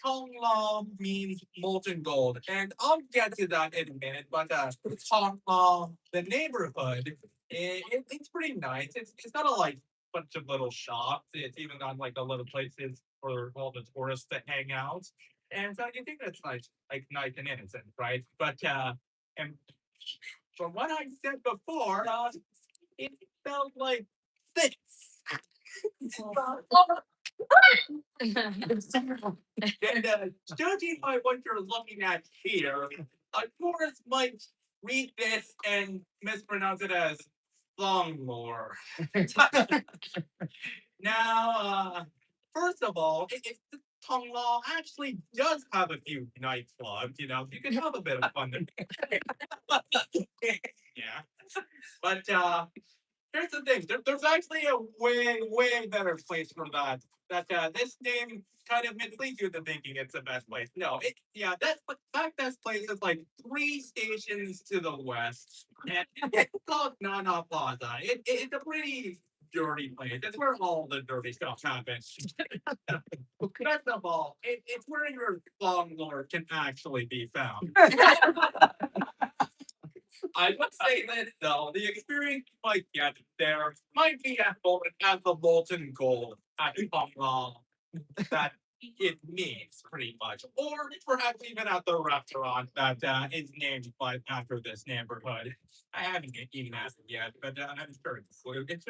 Tonglaw means molten gold, and I'll get to that in a minute. But Tonglaw, the neighborhood, it's pretty nice. It's got a bunch of little shops. It's even got like the little places for all the tourists to hang out. And so you think that's nice and innocent, right? But and from what I said before, it felt like this. And judging by what you're looking at here, a tourist might read this and mispronounce it as Longmore. Now, first of all, Tonglaw actually does have a few nightclubs. You can have a bit of fun there. Yeah, but here's the thing. There's actually a way better place for that. This name kind of misleads you into thinking it's the best place. No, that best place is like 3 stations to the west, and it's called Nana Plaza. It's a pretty dirty place. It's where all the dirty stuff happens. Best of all, it's where your thong lord can actually be found. I would say this though, the experience you might get there might be as golden as the molten gold at Tonglaw that it means pretty much, or perhaps even at the restaurant that is named after this neighborhood. I haven't even asked it yet, but I'm sure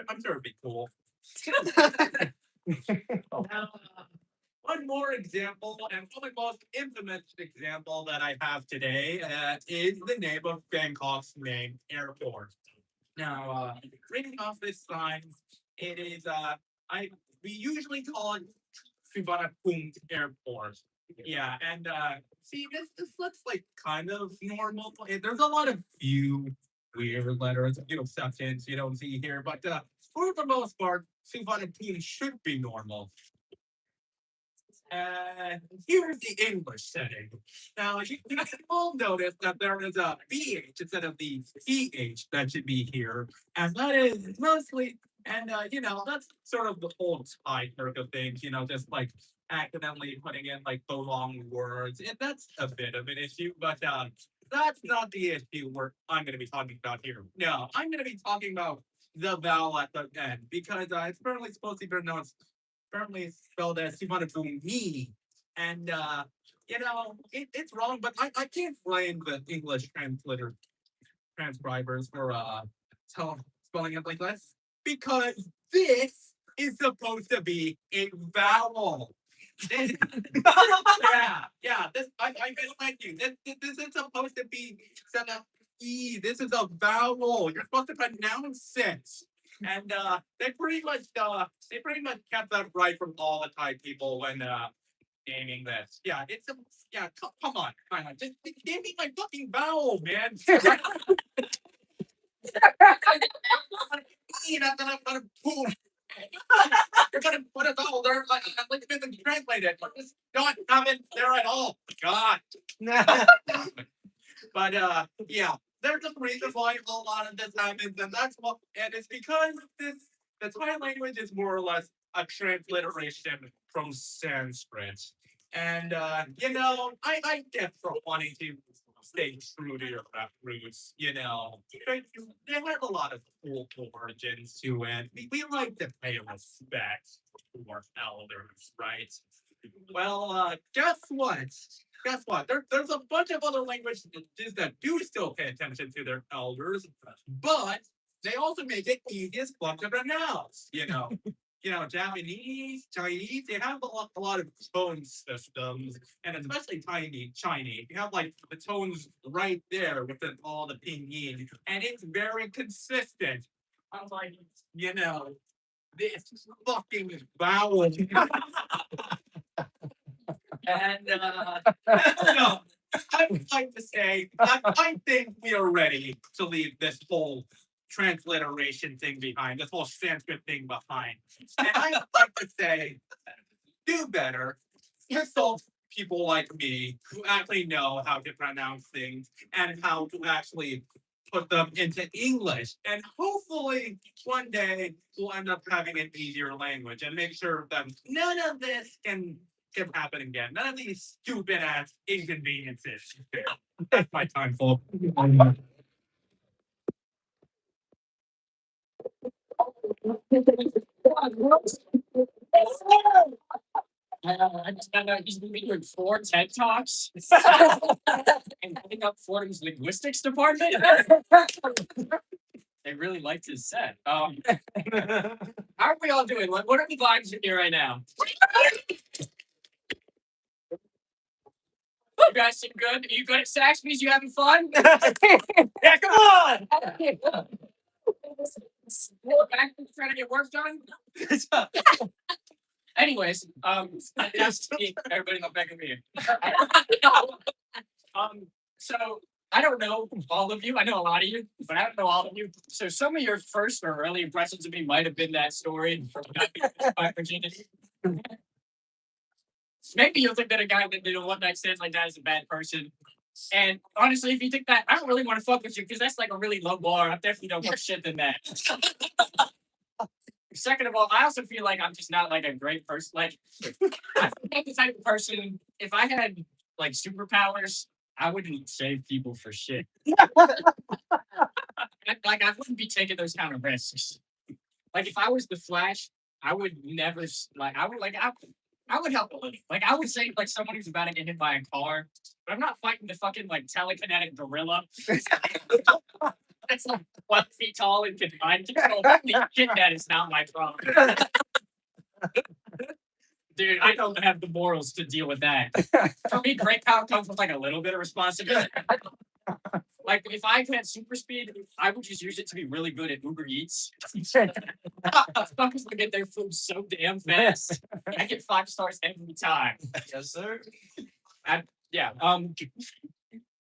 I'm sure it'd be cool. Now, one more example, and probably most infamous example that I have today, is the name of Bangkok's main airport. Now, reading off this sign, it is we usually call it Suvarnabhumi Airport. Yeah, and see, this looks like kind of normal. There's a lot of few weird letters, exceptions you don't see here, but for the most part, Suvarnabhumi should be normal. Here's the English setting. Now, you all notice that there is a BH instead of the PH that should be here. And that is mostly, and that's sort of the whole Thai sort of things, just like accidentally putting in like the wrong words. And that's a bit of an issue, but that's not the issue I'm going to be talking about here. No, I'm going to be talking about the vowel at the end because it's apparently supposed to be pronounced firmly spelled as Suvarnabhumi. And it's wrong, but I can't blame the English transcribers for spelling it like this. Because this is supposed to be a vowel. Yeah. This I can thank you. This is supposed to be E. This is a vowel. You're supposed to pronounce it. And they pretty much kept that right from all the Thai people when naming this. Yeah, it's a come on. Just give me my fucking vowel, man. That's what I'm gonna boom. You're gonna put it all there like it's been translated. It's not coming there at all. God. But yeah, there's a reason why a lot of this happens, and that's what, and it's because the Thai language is more or less a transliteration from Sanskrit. And I get for wanting to stay true to your roots, they have a lot of cool origins to it. We like to pay respect to our elders, right? Well, guess what? Guess what? There's a bunch of other languages that do still pay attention to their elders, but they also make it easiest one to pronounce. Japanese, Chinese, they have a lot of tone systems, and especially Chinese. You have like the tones right there within all the pinyin, and it's very consistent. I'm like, this fucking vowel. And no, I would like to say, I think we are ready to leave this whole transliteration thing behind, this whole Sanskrit thing behind. And I would like to say, do better. Consult people like me who actually know how to pronounce things and how to actually put them into English. And hopefully one day we'll end up having an easier language and make sure that none of this can happen again. None of these stupid ass inconveniences. That's my time, folks. I just found out he's been doing 4 TED Talks and heading up Fordham's linguistics department. They really liked his set. How are we all doing? What are the vibes in here right now? You guys seem good. Are you good at Saxby's? You having fun? Yeah, come on. Back trying to get work done. Anyways, just everybody look back at me. So I don't know all of you. I know a lot of you, but I don't know all of you. So some of your first or early impressions of me might have been that story from my virginity. Maybe you'll think that a guy that did a one night stand like that is a bad person. And honestly, if you think that, I don't really want to fuck with you because that's like a really low bar. I'm definitely no more shit than that. Second of all, I also feel like I'm just not like a great person. Like, I'm not the type of person, if I had like superpowers, I wouldn't save people for shit. Like, I wouldn't be taking those kind of risks. Like, if I was the Flash, I would never, I would help a little. Like, I would save like someone who's about to get hit by a car, but I'm not fighting the fucking like telekinetic gorilla. That's like 1 feet tall and can mind control. Shit, that is not my problem. Dude, I don't have the morals to deal with that. For me, great power comes with like a little bit of responsibility. Like if I had super speed, I would just use it to be really good at Uber Eats. Fuckers will get their food so damn fast. I get 5 stars every time. Yes, sir. Yeah.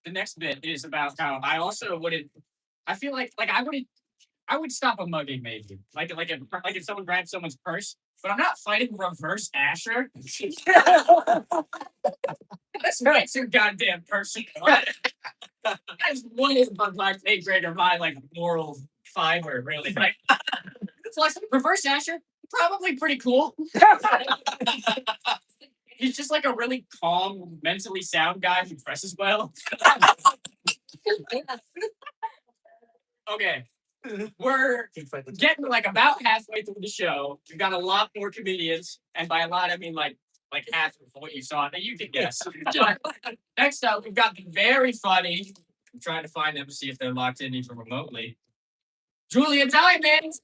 The next bit is about how I also wouldn't. I feel like I would stop a mugging maybe. Like if someone grabs someone's purse, but I'm not fighting reverse Asher. That's way too goddamn personal. That's way above my pay grade or my like moral fiber, really. Like, so like reverse Asher, probably pretty cool. He's just like a really calm, mentally sound guy who dresses well. Okay. We're getting like about halfway through the show. We've got a lot more comedians, and by a lot I mean like half of what you saw that you can guess. Next up, we've got the very funny. I'm trying to find them to see if they're locked in even remotely. Julia Diamond.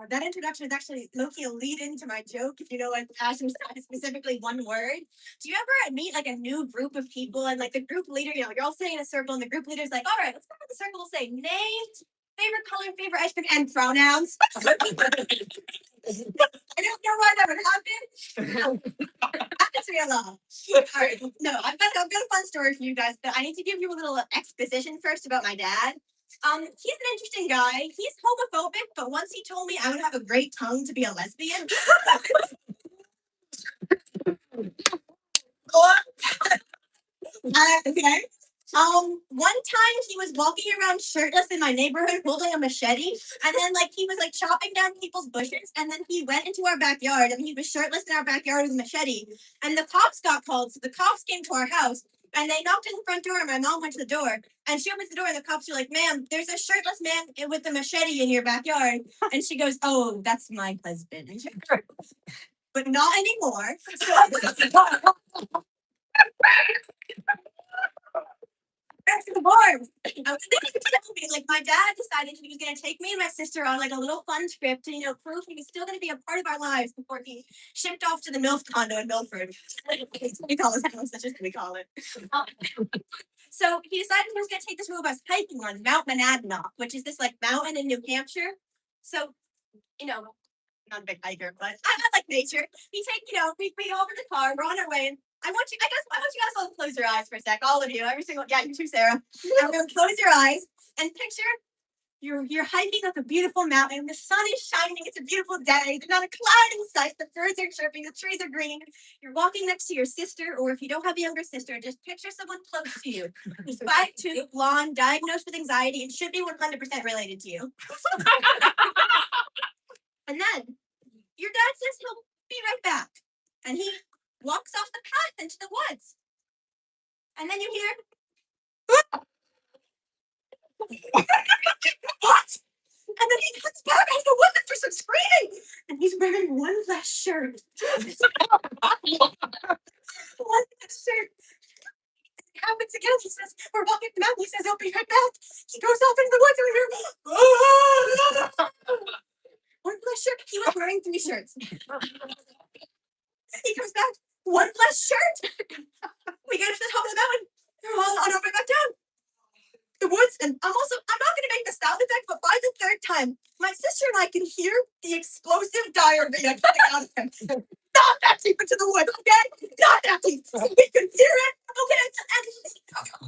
that introduction is actually low-key a lead into my joke. If you know like Ashton specifically one word. Do you ever meet like a new group of people and like the group leader, you know, you're all sitting in a circle and the group leader's like, all right, let's go to the circle. We'll say name, favorite color, favorite ice cream, and pronouns. I don't know why that would happen. Happens to me a lot. All right, no, I've got a fun story for you guys, but I need to give you a little exposition first about my dad. He's an interesting guy. He's homophobic, but once he told me I would have a great tongue to be a lesbian. Okay. One time he was walking around shirtless in my neighborhood holding a machete, and then like he was like chopping down people's bushes, and then he went into our backyard and he was shirtless in our backyard with a machete, and the cops got called. So the cops came to our house and they knocked on the front door, and my mom went to the door and she opens the door and the cops are like, ma'am, there's a shirtless man with a machete in your backyard. And she goes, oh, that's my husband. But not anymore. Back to the barn. I was thinking to tell me, like my dad decided he was gonna take me and my sister on like a little fun trip to, you know, prove he was still gonna be a part of our lives before he shipped off to the MILF condo in Milford. We call his house, that's just what we call it. So he decided he was gonna take this group of us hiking on Mount Monadnock, which is this like mountain in New Hampshire. So, you know, not a big hiker, but I like nature. We take, you know, we go over the car, we're on our way, and I want you guys all to close your eyes for a sec. All of you, every single, yeah, you too, Sarah. I'm gonna close your eyes and picture you're hiking up a beautiful mountain. The sun is shining. It's a beautiful day. There's not a cloud in sight. The birds are chirping. The trees are green. You're walking next to your sister, or if you don't have a younger sister, just picture someone close to you. Who's 5'2", blonde, diagnosed with anxiety, and should be 100% related to you. And then your dad says he'll be right back, and he walks off the path into the woods. And then you hear, what? And then he comes back out of the woods after some screaming, and he's wearing one less shirt. One less shirt. It happens again. He says, we're walking up the mountain. He says, he'll be right back. He goes off into the woods, and we hear, one less shirt. He was wearing 3 shirts. He comes back, one less shirt. We get to the top of the mountain. We're all on our way back down the woods, and I'm not going to make the sound effect, but by the 3rd time, my sister and I can hear the explosive diarrhea coming out of him. Not that deep into the woods, okay? Not that deep. So we can hear it, okay? And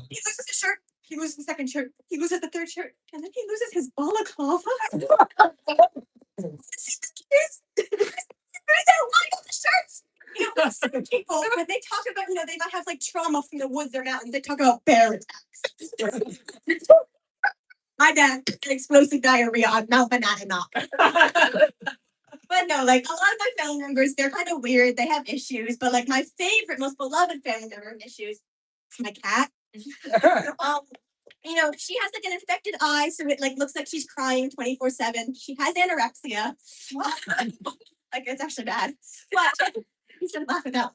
he loses his shirt. He loses the 2nd shirt. He loses the 3rd shirt, and then he loses his balaclava. The shirts. You know, some people, when they talk about, you know, they might have like trauma from the woods or mountains, they talk about bear attacks. My dad had explosive diarrhea on Mount Monadnock. But no, like a lot of my family members, they're kind of weird. They have issues, but like my favorite, most beloved family member with issues is my cat. You know, she has like an infected eye, so it like looks like she's crying 24/7. She has anorexia. Like it's actually bad. But you should laugh at that.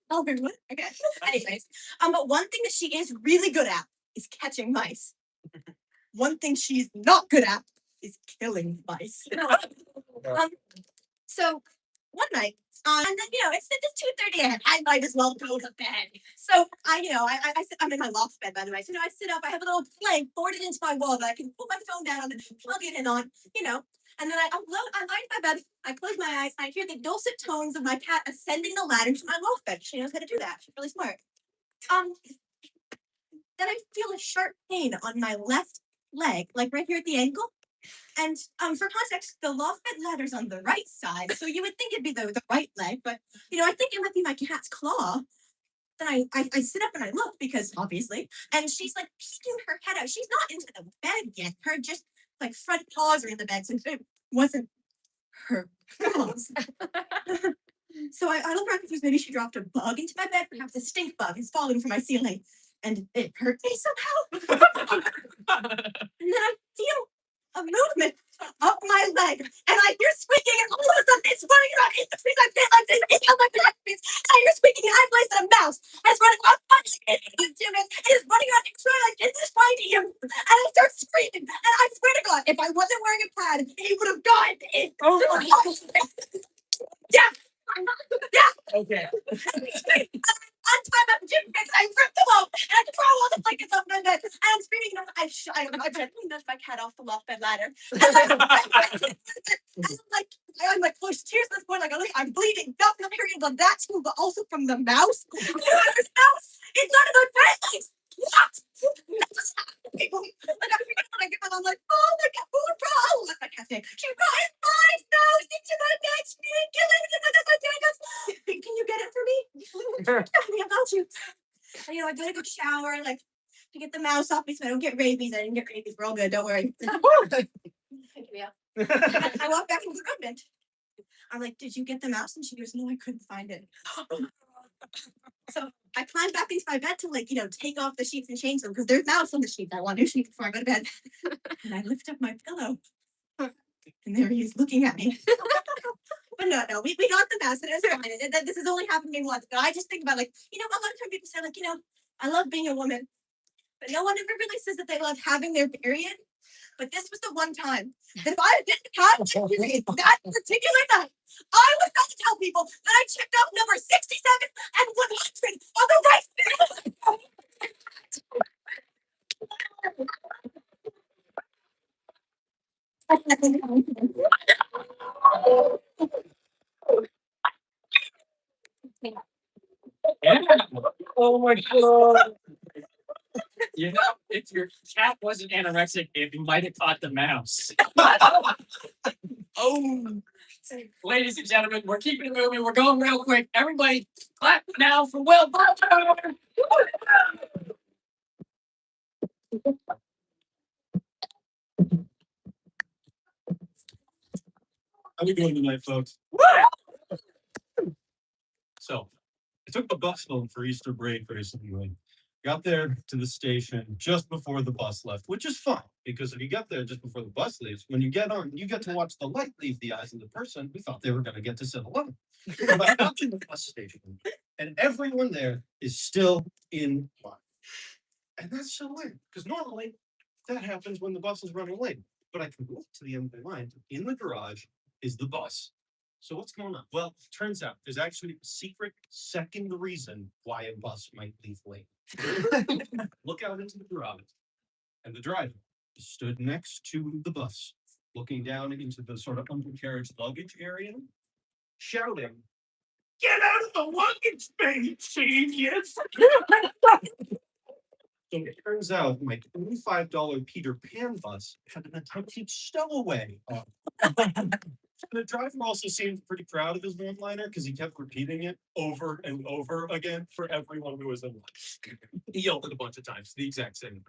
Oh, what? Okay. Anyways, but one thing that she is really good at is catching mice. One thing she's not good at is killing mice. So one night, and then you know it's 2:30 a.m. I might as well go to bed. So I'm in my loft bed, by the way. So I sit up. I have a little plank boarded into my wall that I can put my phone down and plug it in on. You know. And then I lie in my bed, I close my eyes, and I hear the dulcet tones of my cat ascending the ladder to my loft bed. She knows how to do that. She's really smart. Then I feel a sharp pain on my left leg, like right here at the ankle. And for context, the loft bed ladder's on the right side, so you would think it'd be the right leg, but you know, I think it might be my cat's claw. Then I sit up and I look because obviously, and she's like peeking her head out. She's not into the bed yet. Her just like front paws are in the bed, so it wasn't her paws. So I look around confused. Maybe she dropped a bug into my bed. Perhaps a stink bug is falling from my ceiling, and it hurt me somehow. And then I feel a movement up my leg, and I hear squeaking, and all of a sudden it's running around in between my pit legs, it's on my pit legs, and I hear squeaking, and I realize that a mouse is running around my leg, it is running around, it's running like it's trying to him, and I start screaming, and I swear to God, if I wasn't wearing a pad, had, he would have gotten it. Oh. Yeah. Yeah. Okay. Untie my gym pants, I ripped them off, and I throw all the blankets off my bed. And I'm screaming, and I gently nudged my cat off the loft bed ladder. And I'm like, push tears at this point, like I'm bleeding, not from the period of that too, but also from the mouse. This mouse, it's not a good place. What? People, like I'm like, oh my god, food problem. That's my cat saying, she brought his eyes nose into my bed, she didn't kill it, can you get it for me? I got you. And, I gotta go shower, like to get the mouse off me so I don't get rabies. I didn't get rabies. We're all good. Don't worry. Yeah. I walked back into the room and I'm like, did you get the mouse? And she goes, no, I couldn't find it. So I climbed back into my bed to take off the sheets and change them because there's mouse on the sheets. I want new sheets before I go to bed. And I lift up my pillow. And there he is looking at me. But no, we got the mouse and it was fine. This has only happened to me once. But I just think about a lot of times people say I love being a woman. But no one ever really says that they love having their period. But this was the one time that if I didn't have my period that particular night, I would have to tell people that I checked out number 67 and 100 on the right. Yeah. Oh my god. If your cat wasn't anorexic, it might have caught the mouse. Oh. Ladies and gentlemen, we're keeping it moving. We're going real quick. Everybody clap now for Will Butler. How we doing tonight, folks? So, I took the bus home for Easter break recently. Got there to the station just before the bus left, which is fine because if you get there just before the bus leaves, when you get on, you get to watch the light leave the eyes of the person who thought they were going to get to sit alone. But I got to the bus station, and everyone there is still in line, and that's so weird because normally that happens when the bus is running late. But I can walk to the end of the line. In the garage is the bus. So what's going on? Well, turns out there's actually a secret second reason why a bus might leave late. Look out into the garage, and the driver stood next to the bus, looking down into the sort of undercarriage luggage area, shouting, "Get out of the luggage bay, genius!" So it turns out my $25 Peter Pan bus had an attempted stowaway on it. The driver also seemed pretty proud of his one-liner because he kept repeating it over and over again for everyone who was in line. He yelled it a bunch of times, the exact same.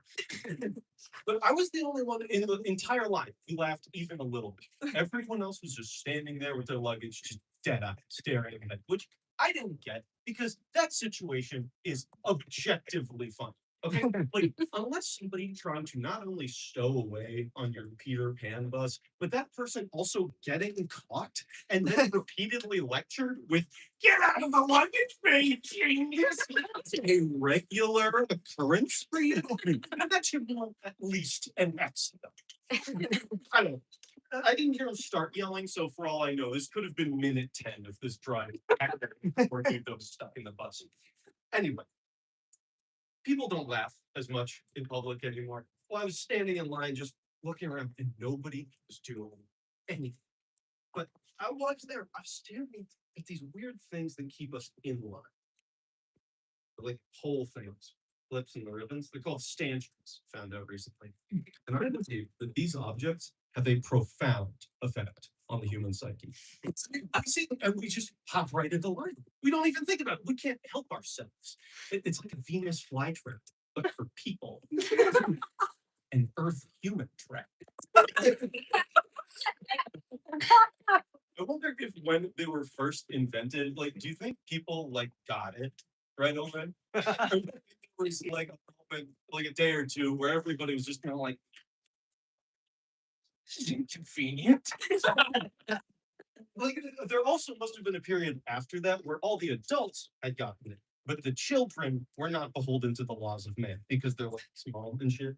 But I was the only one in the entire line who laughed even a little bit. Everyone else was just standing there with their luggage, just dead-eyed, staring at it, which I didn't get because that situation is objectively funny. Okay, like unless somebody trying to not only stow away on your Peter Pan bus, but that person also getting caught and then repeatedly lectured with "Get out of the luggage bay, genius!" It's a regular occurrence for you. That should be at least an accident. I don't know. I didn't hear him start yelling, so for all I know, this could have been minute 10 of this drive before he was stuck in the bus. Anyway. People don't laugh as much in public anymore. Well, I was standing in line just looking around and nobody was doing anything. But I was there. I was staring at these weird things that keep us in line. They're like whole things, flips and the ribbons. They're called stanchions, found out recently. And I believe that these objects have a profound effect on the human psyche. I see them and we just hop right into line. We don't even think about it. We can't help ourselves. It's like a Venus flytrap, but for people. An Earth human trap. I wonder if when they were first invented, like, do you think people got it right away? It was like a moment, like a day or two, where everybody was just kind of like, "This is inconvenient." Like, there also must have been a period after that where all the adults had gotten it, but the children were not beholden to the laws of man because they're like small and shit.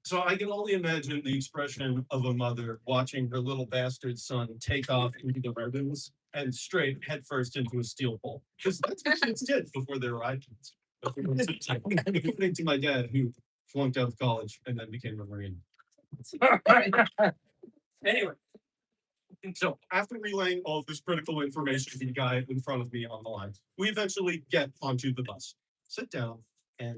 So I can only imagine the expression of a mother watching her little bastard son take off into the ribbons and straight headfirst into a steel pole. Because that's what kids did before they were iPads. According to my dad, who flunked out of college and then became a Marine. Anyway, so after relaying all of this critical information to the guy in front of me on the line, we eventually get onto the bus, sit down, and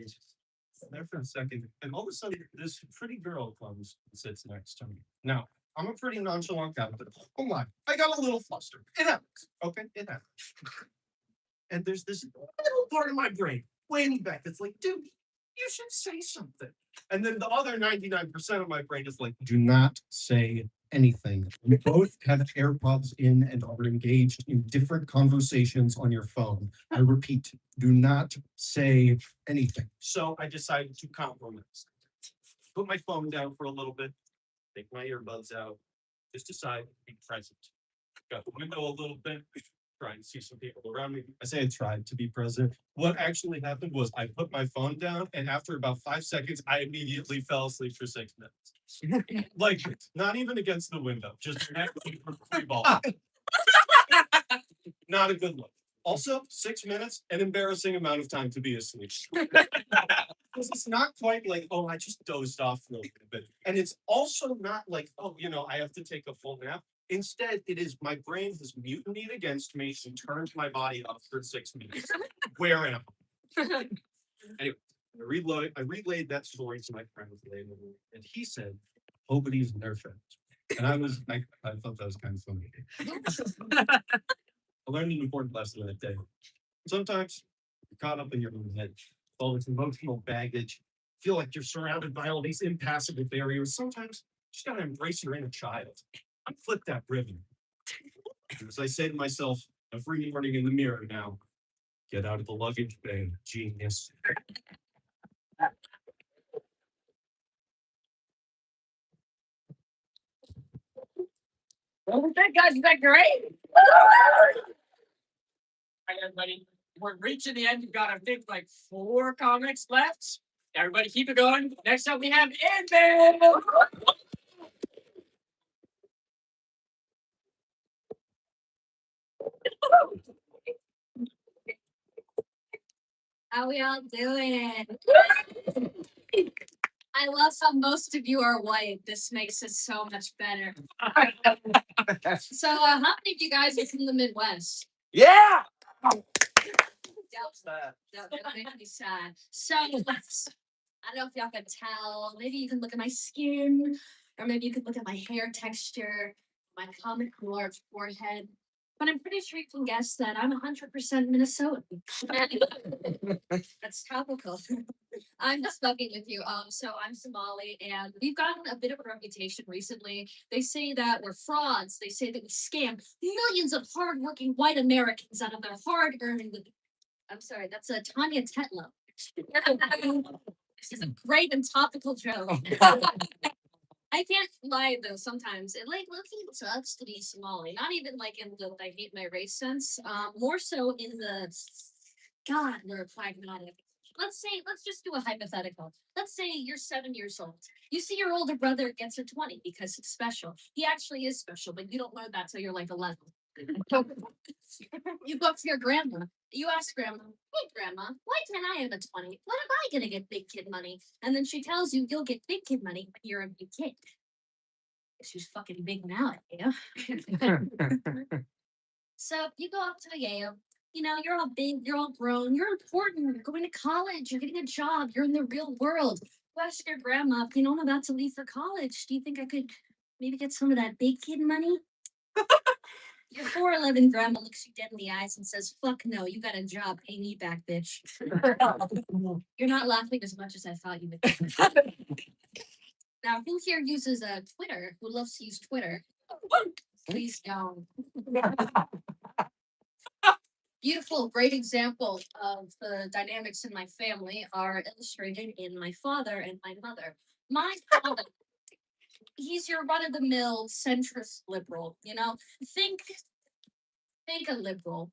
there for a second, and all of a sudden, this pretty girl comes and sits next to me. Now, I'm a pretty nonchalant guy, but oh my, I got a little flustered. It happens, okay? It happens. And there's this little part of my brain way in the back that's like, dude, you should say something. And then the other 99% of my brain is like, do not say anything. You both have AirPods in and are engaged in different conversations on your phone. I repeat, do not say anything. So I decided to compromise. Put my phone down for a little bit, take my earbuds out, just decide to be present. Got the window a little bit, trying to see some people around me. I say I tried to be present. What actually happened was I put my phone down, and after about 5 seconds, I immediately fell asleep for 6 minutes. Like, not even against the window, just directly from the free ball. Not a good look. Also, 6 minutes, an embarrassing amount of time to be asleep. Because it's not quite like, oh, I just dozed off for a little bit. And it's also not like, oh, I have to take a full nap. Instead, it is my brain has mutinied against me and turned my body up for 6 minutes. Where am I? Anyway, I relayed that story to my friend later, and he said, nobody's nerfed. And I thought that was kind of funny. I learned an important lesson that day. Sometimes you're caught up in your own head, all this emotional baggage, feel like you're surrounded by all these impassable barriers. Sometimes you just gotta embrace your inner child. Unflip that ribbon. As I say to myself every morning in the mirror now, get out of the luggage bay, genius. Well, that guy's been great. All right, everybody. We're reaching the end. We've got, I think, like 4 comics left. Everybody keep it going. Next up, we have Idman. How we all doing? I love how most of you are white. This makes it so much better. So, how many of you guys are from the Midwest? Yeah. That makes me sad. So, I don't know if y'all can tell. Maybe you can look at my skin, or maybe you can look at my hair texture, my comic large forehead. But I'm pretty sure you can guess that I'm 100% Minnesotan. That's topical. I'm just fucking with you. So I'm Somali, and we've gotten a bit of a reputation recently. They say that we're frauds. They say that we scam millions of hardworking white Americans out of their hard-earned. I'm sorry, that's a Tanya Tetlow. This is a great and topical joke. I can't lie though. Sometimes it looking sucks to be Somali. Not even like in the I hate my race sense. More so in the God, we're pragmatic. Let's just do a hypothetical. Let's say you're 7 years old. You see your older brother gets a 20 because it's special. He actually is special, but you don't learn that till you're like 11. You go up to your grandma. You ask grandma, hey grandma, why can't I have a 20? When am I gonna get big kid money? And then she tells you you'll get big kid money when you're a big kid. She's fucking big now, yeah. So you go up to Yale. You're all big, you're all grown, you're important, you're going to college, you're getting a job, you're in the real world. You ask your grandma, I'm about to leave for college. Do you think I could maybe get some of that big kid money? Your 4'11" grandma looks you dead in the eyes and says, fuck no, you got a job, pay me back, bitch. You're not laughing as much as I thought you would. Now, who here uses Twitter? Who loves to use Twitter? Please don't. Beautiful, great example of the dynamics in my family are illustrated in my father and my mother. My father, he's your run-of-the-mill centrist liberal, Think a liberal.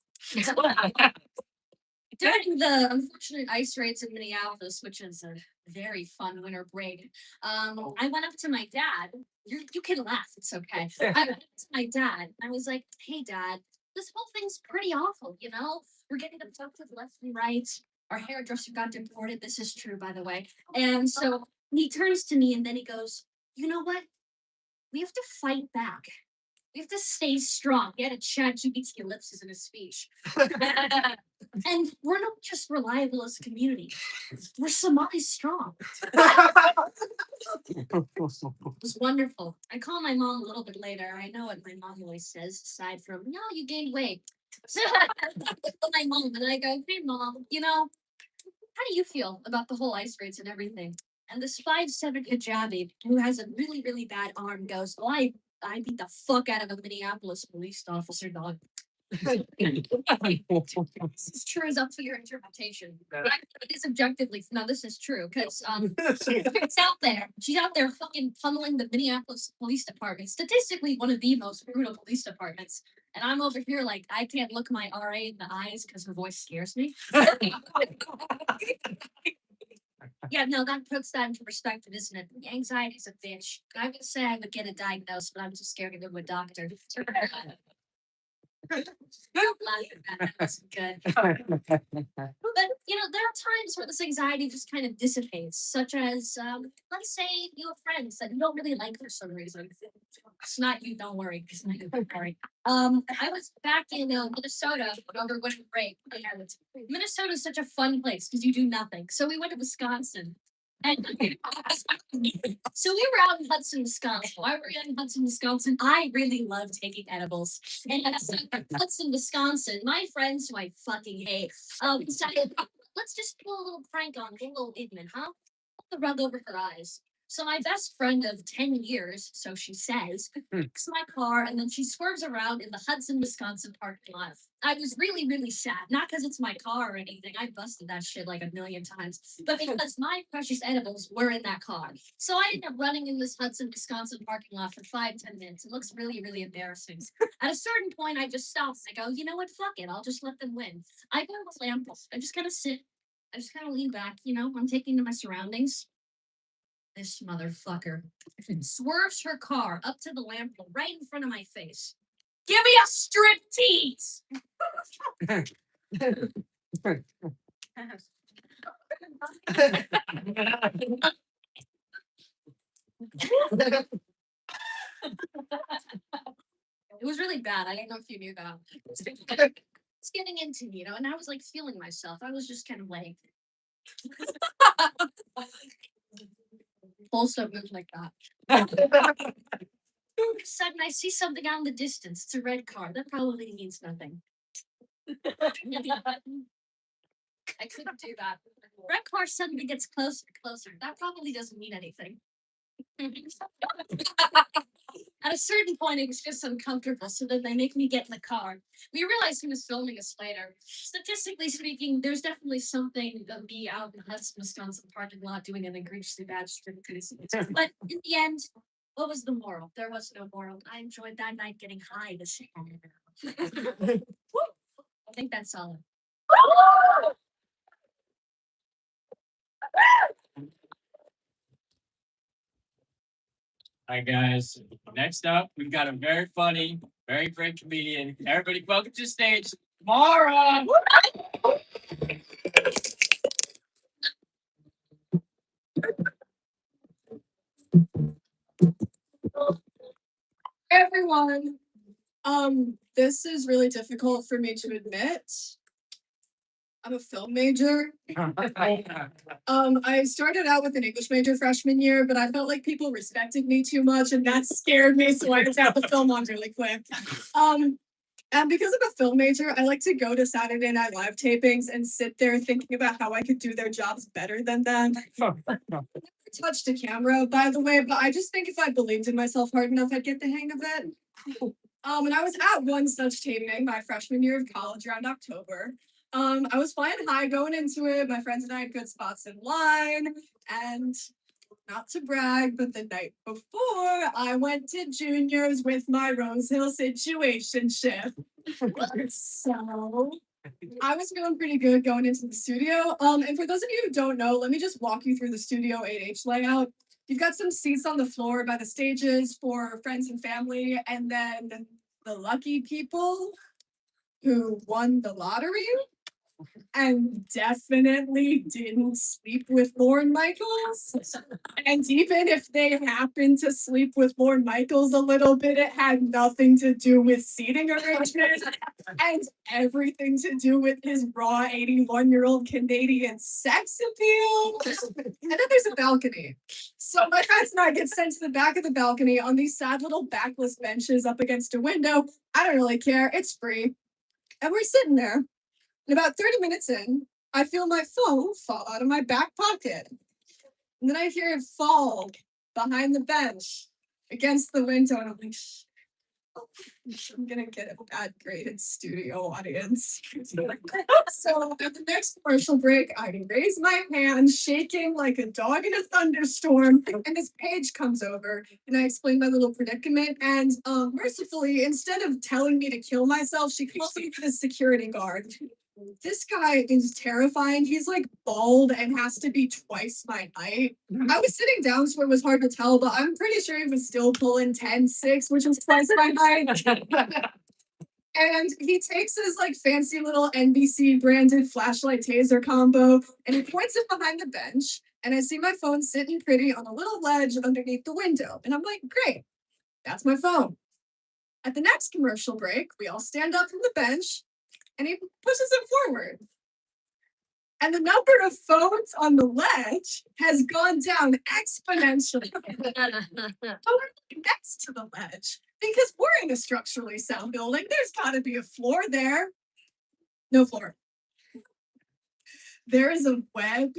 During the unfortunate ice raids in Minneapolis, which is a very fun winter break. I went up to my dad. You can laugh, it's okay. I went up to my dad. I was like, "Hey, Dad, this whole thing's pretty awful. You know, we're getting abducted left and right. Our hairdresser got deported. This is true, by the way." And so he turns to me and then he goes, "You know what? We have to fight back. We have to stay strong." He had a ChatGPT ellipsis in his speech. And we're not just reliable as a community. We're Somali strong. It was wonderful. I call my mom a little bit later. I know what my mom always says, aside from, "No, you gained weight." So I call my mom and I go, "Hey, Mom, you know, how do you feel about the whole ice raids and everything?" And this 5'7" hijabi who has a really, really bad arm goes, "Oh, I beat the fuck out of a Minneapolis police officer, dog." This is true is up to your interpretation. It is objectively no, this is true because it's out there. She's out there fucking pummeling the Minneapolis Police Department. Statistically, one of the most brutal police departments. And I'm over here like I can't look my RA in the eyes because her voice scares me. Yeah, no, that puts that into perspective, isn't it? The anxiety's a bitch. I would say I would get it diagnosed, but I'm too scared to go to a doctor. That's good. But you know, there are times where this anxiety just kind of dissipates, such as let's say you have friends that you don't really like for some reason. It's not you, don't worry. It's not you, don't worry. I was back in Minnesota over winter break. And Minnesota is such a fun place because you do nothing. So we went to Wisconsin. And so we were out in Hudson, Wisconsin. Why were we in Hudson, Wisconsin? I really love taking edibles. And Hudson, Wisconsin, my friends who I fucking hate, decided, let's just pull a little prank on little Idman, huh? Put the rug over her eyes. So my best friend of 10 years, so she says, picks my car and then she swerves around in the Hudson, Wisconsin parking lot. I was really, really sad. Not because it's my car or anything. I busted that shit like a million times. But because my precious edibles were in that car. So I ended up running in this Hudson, Wisconsin parking lot for 5-10 minutes. It looks really, really embarrassing. At a certain point, I just stopped. I go, you know what? Fuck it. I'll just let them win. I go to the lamp. I just kind of sit. I just kind of lean back. You know, I'm taking in my surroundings. This motherfucker swerves her car up to the lamppost right in front of my face. Give me a strip tease. It was really bad. I don't know if you knew that. It's getting into me, you know, and I was like feeling myself. I was just kind of like full stop moves like that. All of a sudden, I see something out in the distance. It's a red car. That probably means nothing. I couldn't do that. Red car suddenly gets closer and closer. That probably doesn't mean anything. At a certain point, it was just uncomfortable, so then they make me get in the car. We realized he was filming us later. Statistically speaking, there's definitely something of me out in Hudson, Wisconsin parking lot doing an egregiously bad strip tease. But in the end, what was the moral? There was no moral. I enjoyed that night getting high this year. I think that's solid. All right, guys. Next up, we've got a very funny, very great comedian. Everybody, welcome to the stage, Mara. Everyone, this is really difficult for me to admit. I'm a film major. I started out with an English major freshman year, but I felt like people respected me too much, and that scared me, so I just had the film on really quick. And because I'm a film major, I like to go to Saturday Night Live tapings and sit there thinking about how I could do their jobs better than them. I never touched a camera, by the way, but I just think if I believed in myself hard enough, I'd get the hang of it. And I was at one such taping my freshman year of college around October. I was flying high going into it. My friends and I had good spots in line, and not to brag, but the night before, I went to juniors with my Rose Hill situationship. So I was feeling pretty good going into the studio. And for those of you who don't know, let me just walk you through the Studio 8H layout. You've got some seats on the floor by the stages for friends and family, and then the lucky people who won the lottery and definitely didn't sleep with Lorne Michaels. And even if they happened to sleep with Lorne Michaels a little bit, it had nothing to do with seating arrangements and everything to do with his raw 81-year-old Canadian sex appeal. And then there's a balcony. So my friends and I get sent to the back of the balcony on these sad little backless benches up against a window. I don't really care. It's free. And we're sitting there. And about 30 minutes in, I feel my phone fall out of my back pocket. And then I hear it fall behind the bench against the window. And I'm like, I'm going to get a bad grade in studio audience. So at the next commercial break, I raise my hand, shaking like a dog in a thunderstorm. And this page comes over and I explain my little predicament. And mercifully, instead of telling me to kill myself, she calls me to the security guard. This guy is terrifying. He's like bald and has to be twice my height. I was sitting down, so it was hard to tell, but I'm pretty sure he was still pulling 10-6, which was twice my height. And he takes his like fancy little NBC branded flashlight taser combo and he points it behind the bench. And I see my phone sitting pretty on a little ledge underneath the window. And I'm like, great, that's my phone. At the next commercial break, we all stand up from the bench and he pushes it forward. And the number of phones on the ledge has gone down exponentially. Next to the ledge, because we're in a structurally sound building, there's got to be a floor there. No floor. There is a web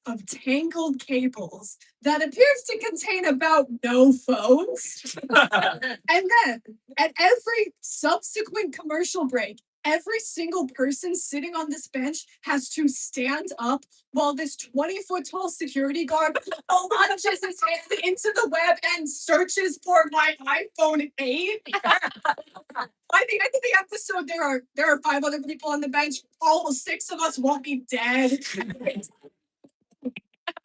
of tangled cables that appears to contain about no phones. And then at every subsequent commercial break, every single person sitting on this bench has to stand up while this 20-foot tall security guard launches his hand into the web and searches for my iPhone 8. By the end of the episode, there are 5 other people on the bench. All 6 of us won't be dead.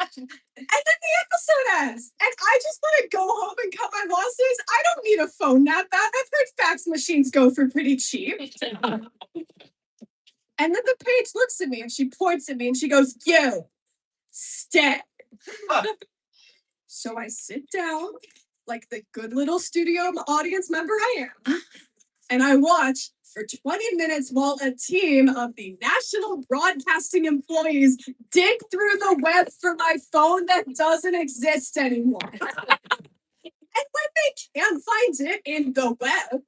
And then the episode ends. And I just want to go home and cut my losses. I don't need a phone that bad. I've heard fax machines go for pretty cheap. And then the page looks at me and she points at me and she goes, "You, stay." So I sit down like the good little studio audience member I am. And I watch for 20 minutes while a team of the national broadcasting employees dig through the web for my phone that doesn't exist anymore. And when they can't find it in the web,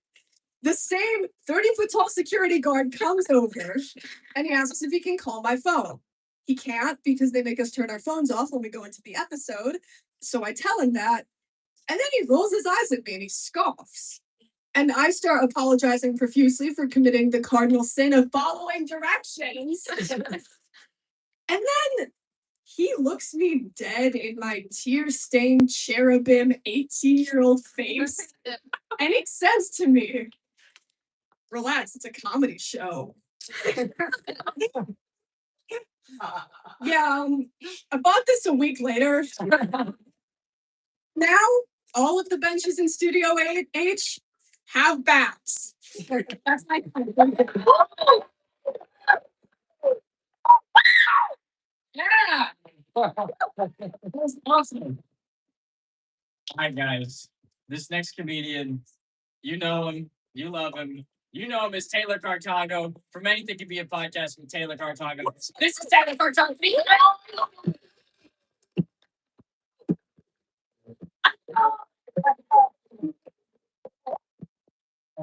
the same 30-foot tall security guard comes over and he asks if he can call my phone. He can't because they make us turn our phones off when we go into the episode. So I tell him that. And then he rolls his eyes at me and he scoffs. And I start apologizing profusely for committing the cardinal sin of following directions. And then he looks me dead in my tear-stained cherubim 18-year-old face. And he says to me, "Relax, it's a comedy show." Yeah, I bought this a week later. Now, all of the benches in Studio 8H have backs. That's my Yeah. That's awesome. Hi guys. This next comedian, you know him, you love him. You know him as Taylor Cartago from Anything Can Be a Podcast with Taylor Cartago. This is Taylor Cartago.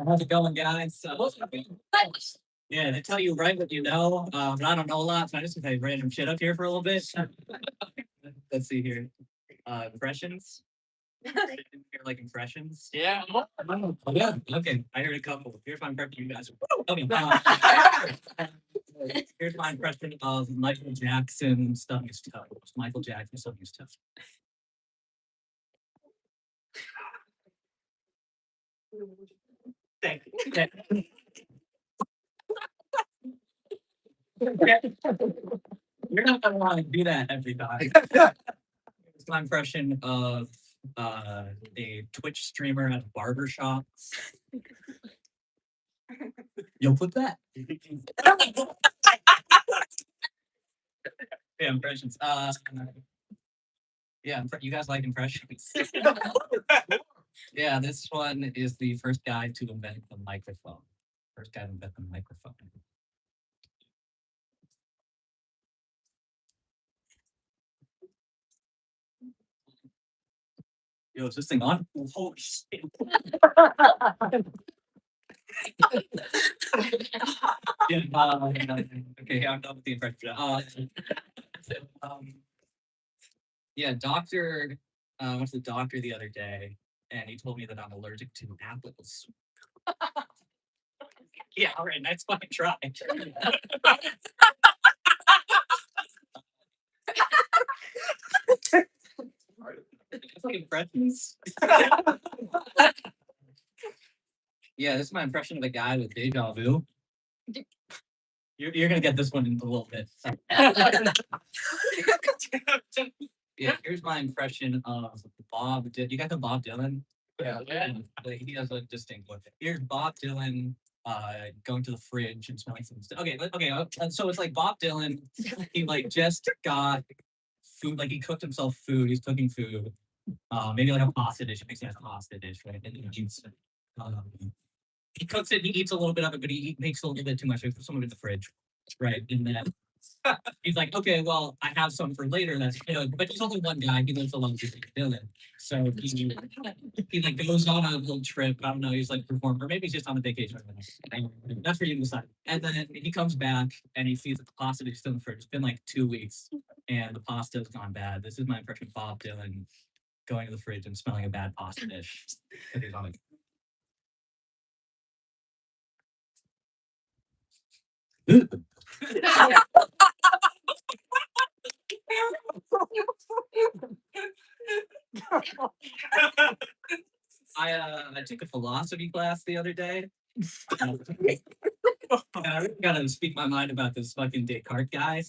How's it going, guys? Yeah, they tell you write what you know, but I don't know a lot, so I just gonna say random shit up here for a little bit. Let's see here. Impressions? Hear like impressions? Yeah. Oh, yeah. Okay, I heard a couple. Here's my impression, you guys. Okay. Here's my impression of Michael Jackson stubbing his toe. Michael Jackson stubbing his toe. Thank you. You're not gonna want to do that every time. It's my impression of a Twitch streamer at a barber shop. You'll put that. Yeah, impressions. Yeah, you guys like impressions? Yeah, this one is the first guy to invent the microphone. First guy to invent the microphone. Yo, is this thing on? Holy shit. Yeah, okay, I'm done with the impression. Yeah, doctor. I went to the doctor the other day, and he told me that I'm allergic to apples. Yeah, all right, nice fucking try. It's like impressions. Yeah, this is my impression of a guy with deja vu. You're gonna get this one in a little bit. Yeah, here's my impression of Bob. You got the Bob Dylan? Yeah. He has a distinct one. Here's Bob Dylan going to the fridge and smelling some stuff. Okay, so it's like Bob Dylan, he like just got food, like he cooked himself food, he's cooking food. Maybe like a pasta dish, makes sense, a pasta dish, right? And he eats he cooks it, he eats a little bit of it, but he makes a little bit too much, so some of it in the fridge. Right. And then he's like, okay, well, I have some for later. That's good. But he's only one guy. He lives alone. He's Dylan. So he like goes on a little trip. I don't know. He's like performing, or maybe he's just on a vacation. That's for you to decide. And then he comes back and he sees that the pasta is still in the fridge. It's been like 2 weeks and the pasta has gone bad. This is my impression of Bob Dylan going to the fridge and smelling a bad pasta dish. He's on it. I took a philosophy class the other day. And I really gotta speak my mind about this fucking Descartes guy.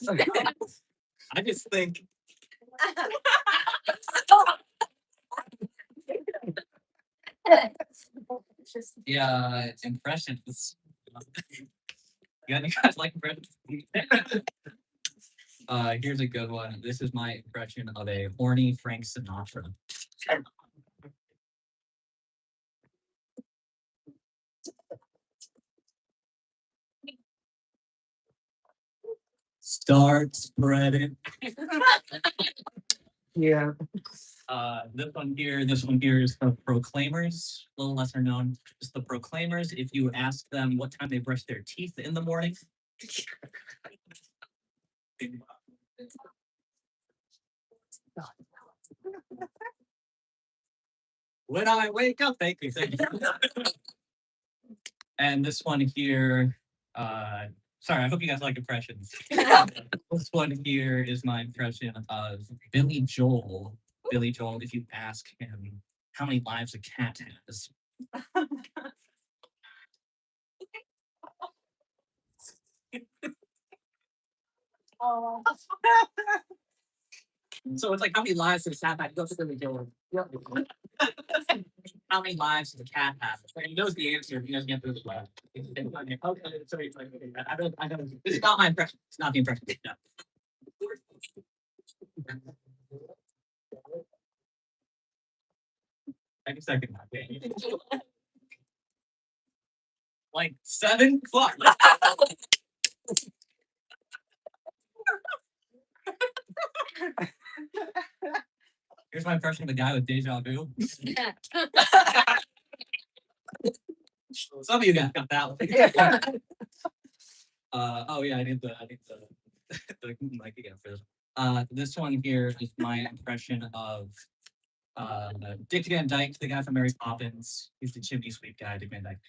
I just think yeah, impressions. You guys like impressions? Here's a good one. This is my impression of a horny Frank Sinatra. Start spreading. Yeah. This one here is the Proclaimers, a little lesser known. It's the Proclaimers. If you ask them what time they brush their teeth in the morning, when I wake up, thank you. And this one here, sorry, I hope you guys like impressions. This one here is my impression of Billy Joel. Billy Joel, if you ask him how many lives a cat has. Oh. So it's like, how many lives does a cat have? He goes to Billy Joel. How many lives does a cat have? He knows the answer. He doesn't get through the web. Okay, so he's like, okay, I don't. This is not my impression. It's not the impression. No. Take a second. Like 7 o'clock. Here's my impression of the guy with deja vu. Some of you guys got that one. Oh yeah, I need the mic again for this. This one here is my impression of Dick Van Dyke, the guy from Mary Poppins. He's the chimney sweep guy, Dick Van Dyke.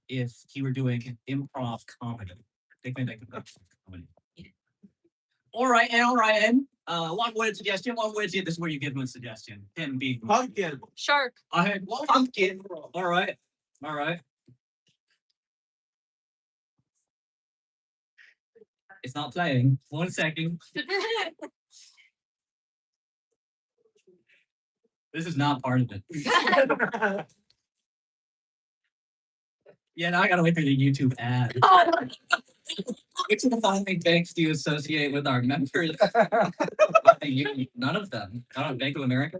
If he were doing improv comedy, Dick Van Dyke would comedy. All right, and one word suggestion. This is where you give him a suggestion. Him being Pumpkin. Shark. I had pumpkin. All right. It's not playing. 1 second. This is not part of it. Yeah, now I gotta wait for the YouTube ad. Which of the following banks do you associate with our members? None of them. Bank of America.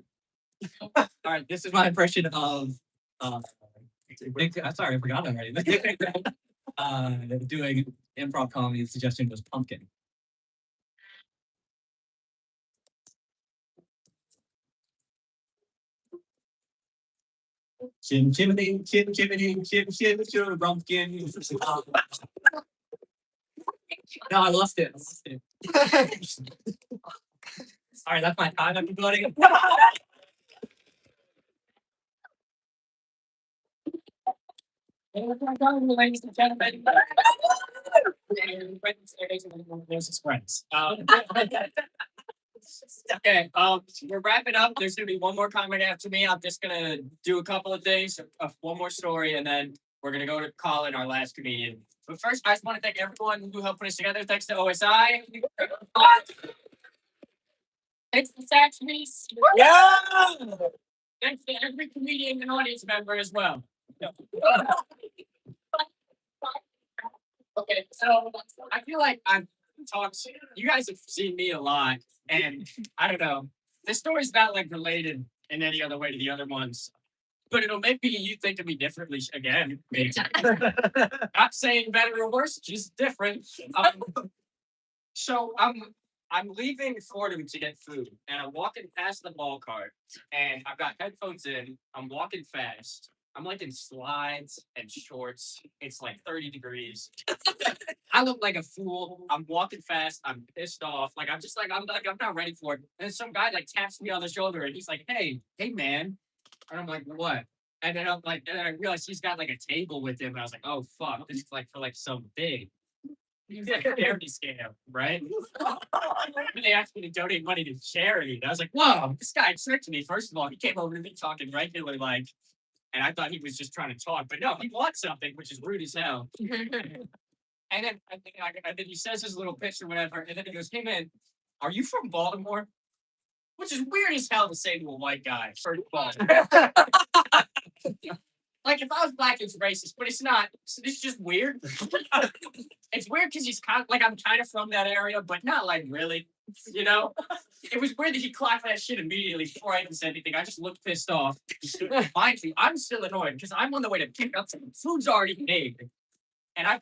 All right, this is my impression of. I'm sorry, I forgot already. Doing improv comedy. The suggestion was pumpkin. Chim chimney, chim chimney, chim chim chim pumpkin. No, I lost it. All right, that's my time, everybody. Ladies and gentlemen. Friends. Okay, we're wrapping up. There's gonna be one more comment after me. I'm just gonna do a couple of things, one more story, and then we're gonna go to Colin, our last comedian. But first, I just want to thank everyone who helped put us together. Thanks to OSI. Thanks to Saxby's. Yeah. Thanks to every comedian and audience member as well. Okay, so I feel like I've talked. You guys have seen me a lot, and I don't know. This story's not like related in any other way to the other ones, but it'll make you think of me differently again. Maybe. Not saying better or worse, just different. So I'm leaving Fordham to get food, and I'm walking past the ball cart, and I've got headphones in. I'm walking fast. I'm like in slides and shorts. It's like 30 degrees. I look like a fool. I'm walking fast. I'm pissed off. Like I'm not ready for it. And some guy like taps me on the shoulder, and he's like, "Hey, man," and I'm like, "What?" And then I realized he's got like a table with him, and I was like, "Oh fuck, this is like for like some big." Charity scam, right? And they asked me to donate money to charity. And I was like, whoa, this guy tricked me. First of all, he came over to me talking regular, like, and I thought he was just trying to talk, but no, he wants something, which is rude as hell. And then he says his little pitch or whatever, and then he goes, "Hey man, are you from Baltimore?" Which is weird as hell to say to a white guy. First of all. Like if I was black, it's racist, but it's not. So it's just weird. It's weird because he's kind of like I'm kind of from that area, but not like really. You know, it was weird that he clocked that shit immediately before I even said anything. I just looked pissed off. Mind you, I'm still annoyed because I'm on the way to pick up some food's already made, and I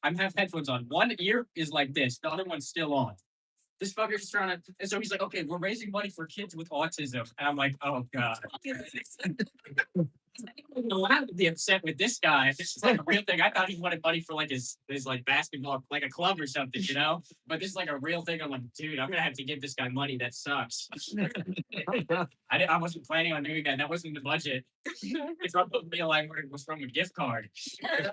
have headphones on. One ear is like this, the other one's still on. This fucker's just trying to, and so he's like, "Okay, we're raising money for kids with autism," and I'm like, "Oh god." I don't know how to be upset with this guy. This is like a real thing. I thought he wanted money for like his like basketball, like a club or something, you know? But this is like a real thing. I'm like, dude, I'm gonna have to give this guy money. That sucks. I wasn't planning on doing that. That wasn't in the budget. It's from it was from a gift card. I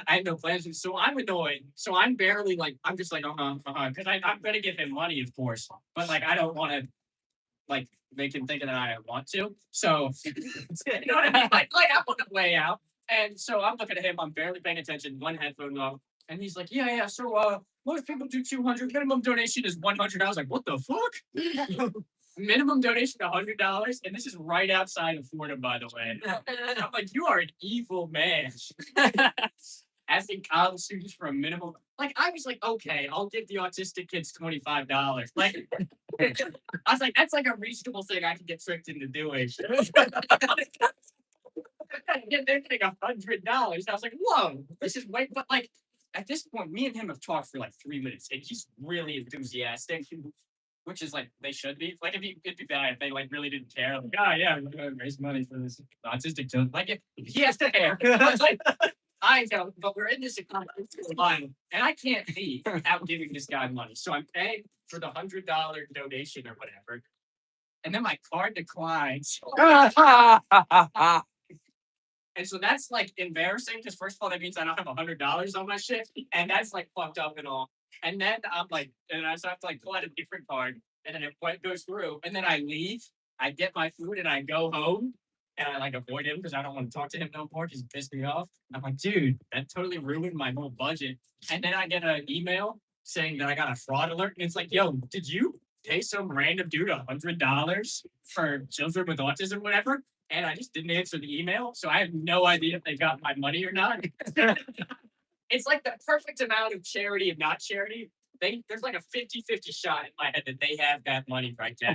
had no plans. So I'm annoyed. So I'm barely like, I'm just like, because I'm gonna give him money, of course. But like, I don't want to like make him think that I want to. So you know what I mean? Like I'm on the way out. And so I'm looking at him, I'm barely paying attention, one headphone off. And he's like, yeah. So most people do 200. Minimum donation is 100. I was like, what the fuck? Minimum donation $100, and this is right outside of Fordham, by the way. I'm like, you are an evil man. Asking college students for a minimum, like I was like, okay, I'll give the autistic kids $25. Like, I was like, that's like a reasonable thing I can get tricked into doing. They're getting $100. I was like, whoa, this is way. But like at this point, me and him have talked for like 3 minutes, and he's really enthusiastic. Which is like they should be. Like it'd be bad if they like really didn't care. Like, oh yeah, we're gonna raise money for this autistic child. Like if he has to care. Like, I know, but we're in this economy line, and I can't leave without giving this guy money. So I'm paying for the $100 donation or whatever, and then my card declines. And so that's like embarrassing because first of all, that means I don't have $100 on my shit, and that's like fucked up and all. And then I'm like, and I have to like pull out a different card, and then it goes through, and then I leave. I get my food and I go home, and I like avoid him because I don't want to talk to him no more because he pissed me off. I'm like, dude, that totally ruined my whole budget. And then I get an email saying that I got a fraud alert. And it's like, yo, did you pay some random dude $100 for children with autism, whatever? And I just didn't answer the email. So I have no idea if they got my money or not. It's like the perfect amount of charity and not charity. There's like a 50-50 shot in my head that they have that money right now.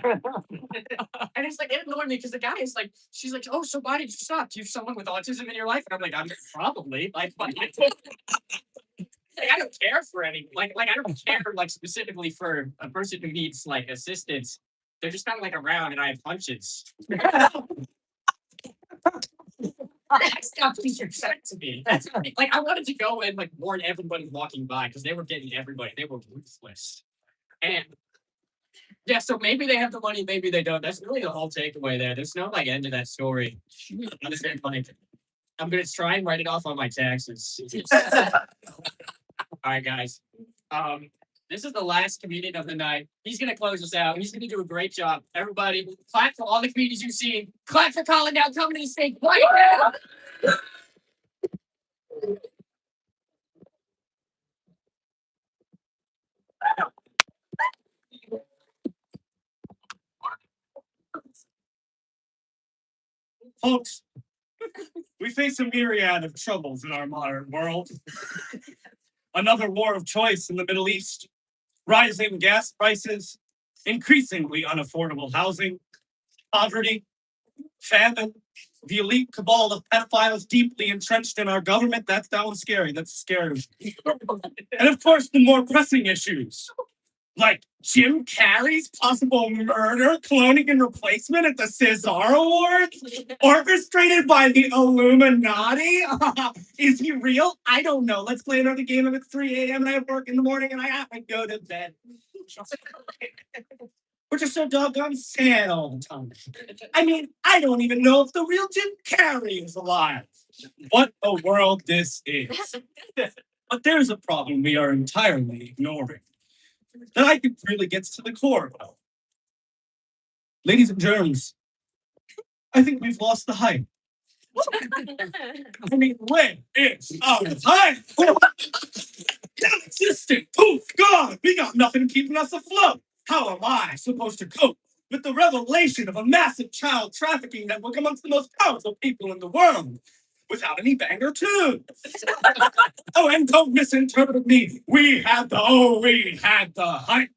And it's like, it annoyed me because the guy is like, she's like, oh, so why did you stop? Do you have someone with autism in your life? And I'm like, I'm probably like, I don't care for any, like I don't care like specifically for a person who needs like assistance. They're just kind of like around and I have hunches. Stop please upset to me. Like I wanted to go and like warn everybody walking by because they were getting everybody. They were ruthless. And yeah, so maybe they have the money, maybe they don't. That's really the whole takeaway there. There's no like end to that story. I'm just I'm gonna try and write it off on my taxes. All right, guys. This is the last comedian of the night. He's gonna close us out. He's gonna do a great job. Everybody, clap for all the comedians you've seen. Clap for Colin now coming to the stage right now. Folks, we face a myriad of troubles in our modern world. Another war of choice in the Middle East, rising gas prices, increasingly unaffordable housing, poverty, famine, the elite cabal of pedophiles deeply entrenched in our government. That one's scary. That's scary. And of course, the more pressing issues, like Jim Carrey's possible murder, cloning, and replacement at the César Awards, orchestrated by the Illuminati. Is he real? I don't know. Let's play another game if it's 3 a.m. and I have work in the morning and I have to go to bed. We're just so doggone sad all the time. I mean, I don't even know if the real Jim Carrey is alive. What a world this is. But there's a problem we are entirely ignoring that I think really gets to the core of. Ladies and germs, I think we've lost the hype. I mean, when is our hype? Non-existent, poof, gone. We got nothing keeping us afloat. How am I supposed to cope with the revelation of a massive child trafficking network amongst the most powerful people in the world without any banger tunes? Oh, and don't misinterpret me. We had the hype.